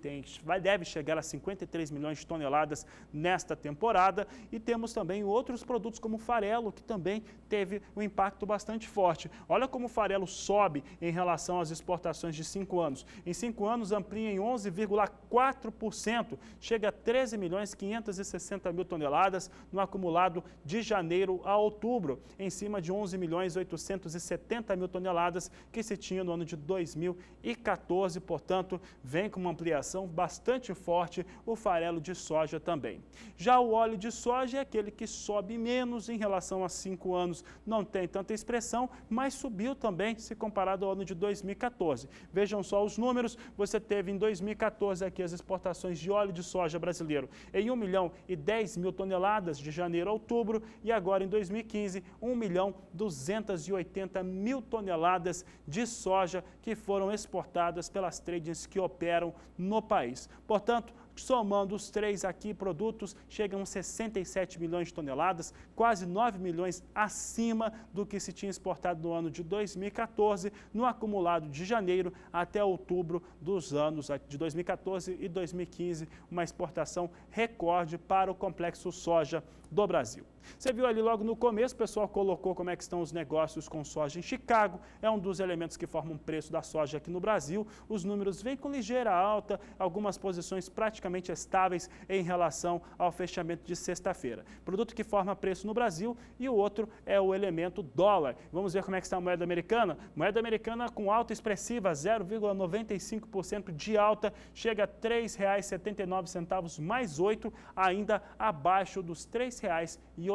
deve chegar a 53 milhões de toneladas nesta temporada. E temos também outros produtos como o farelo, que também teve um impacto bastante forte. Olha como o farelo sobe em relação às exportações de 5 anos. Em 5 anos amplia em 11,4%, chega a 13 milhões 560 mil toneladas no acumulado de janeiro a outubro, em cima de 11 milhões 870 mil toneladas que se tinha no ano de 2014, portanto, vem com uma ampliação bastante forte o farelo de soja também. Já o óleo de soja é aquele que sobe menos em relação a 5 anos, não tem tanta expressão, mas subiu também se comparado ao ano de 2014. Vejam só os números, você teve em 2014 aqui as exportações de óleo de soja brasileiro em 1 milhão e 10 mil toneladas de janeiro a outubro e agora em 2015, 1 milhão 280 mil toneladas de soja que foram exportadas pelas tradings que operam no país. Portanto, somando os três aqui produtos, chegam a 67 milhões de toneladas, quase 9 milhões acima do que se tinha exportado no ano de 2014, no acumulado de janeiro até outubro dos anos de 2014 e 2015, uma exportação recorde para o complexo soja do Brasil. Você viu ali logo no começo, o pessoal colocou como é que estão os negócios com soja em Chicago, é um dos elementos que formam o preço da soja aqui no Brasil. Os números vêm com ligeira alta, algumas posições praticamente estáveis em relação ao fechamento de sexta-feira. Produto que forma preço no Brasil e o outro é o elemento dólar. Vamos ver como é que está a moeda americana. Moeda americana com alta expressiva, 0,95% de alta, chega a R$ 3,79 mais 8, ainda abaixo dos R$ 3,80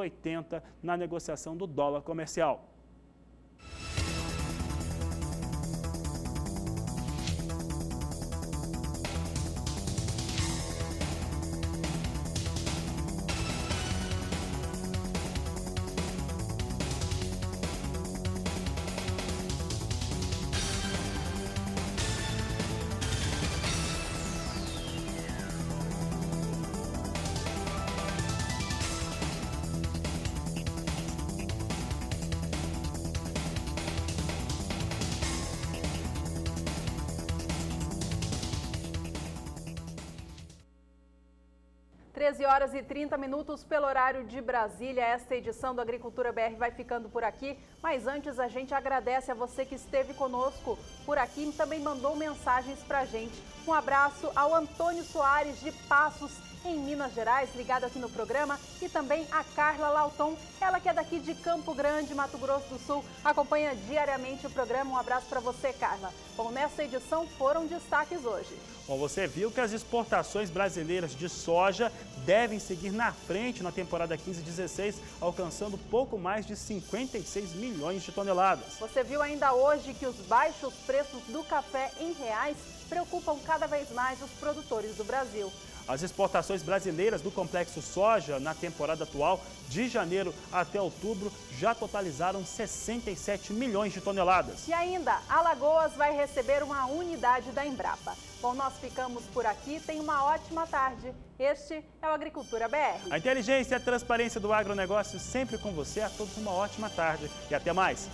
na negociação do dólar comercial. Horas e 30 minutos pelo horário de Brasília. Esta edição do Agricultura BR vai ficando por aqui, mas antes a gente agradece a você que esteve conosco por aqui e também mandou mensagens pra gente. Um abraço ao Antônio Soares de Passos, em Minas Gerais, ligado aqui no programa, e também a Carla Lauton, ela que é daqui de Campo Grande, Mato Grosso do Sul, acompanha diariamente o programa. Um abraço para você, Carla. Bom, nessa edição foram destaques hoje. Bom, você viu que as exportações brasileiras de soja devem seguir na frente na temporada 15-16, alcançando pouco mais de 56 milhões de toneladas. Você viu ainda hoje que os baixos preços do café em reais preocupam cada vez mais os produtores do Brasil. As exportações brasileiras do complexo soja na temporada atual, de janeiro até outubro, já totalizaram 67 milhões de toneladas. E ainda, Alagoas vai receber uma unidade da Embrapa. Bom, nós ficamos por aqui. Tenha uma ótima tarde. Este é o Agricultura BR. A inteligência e a transparência do agronegócio sempre com você. A todos uma ótima tarde e até mais.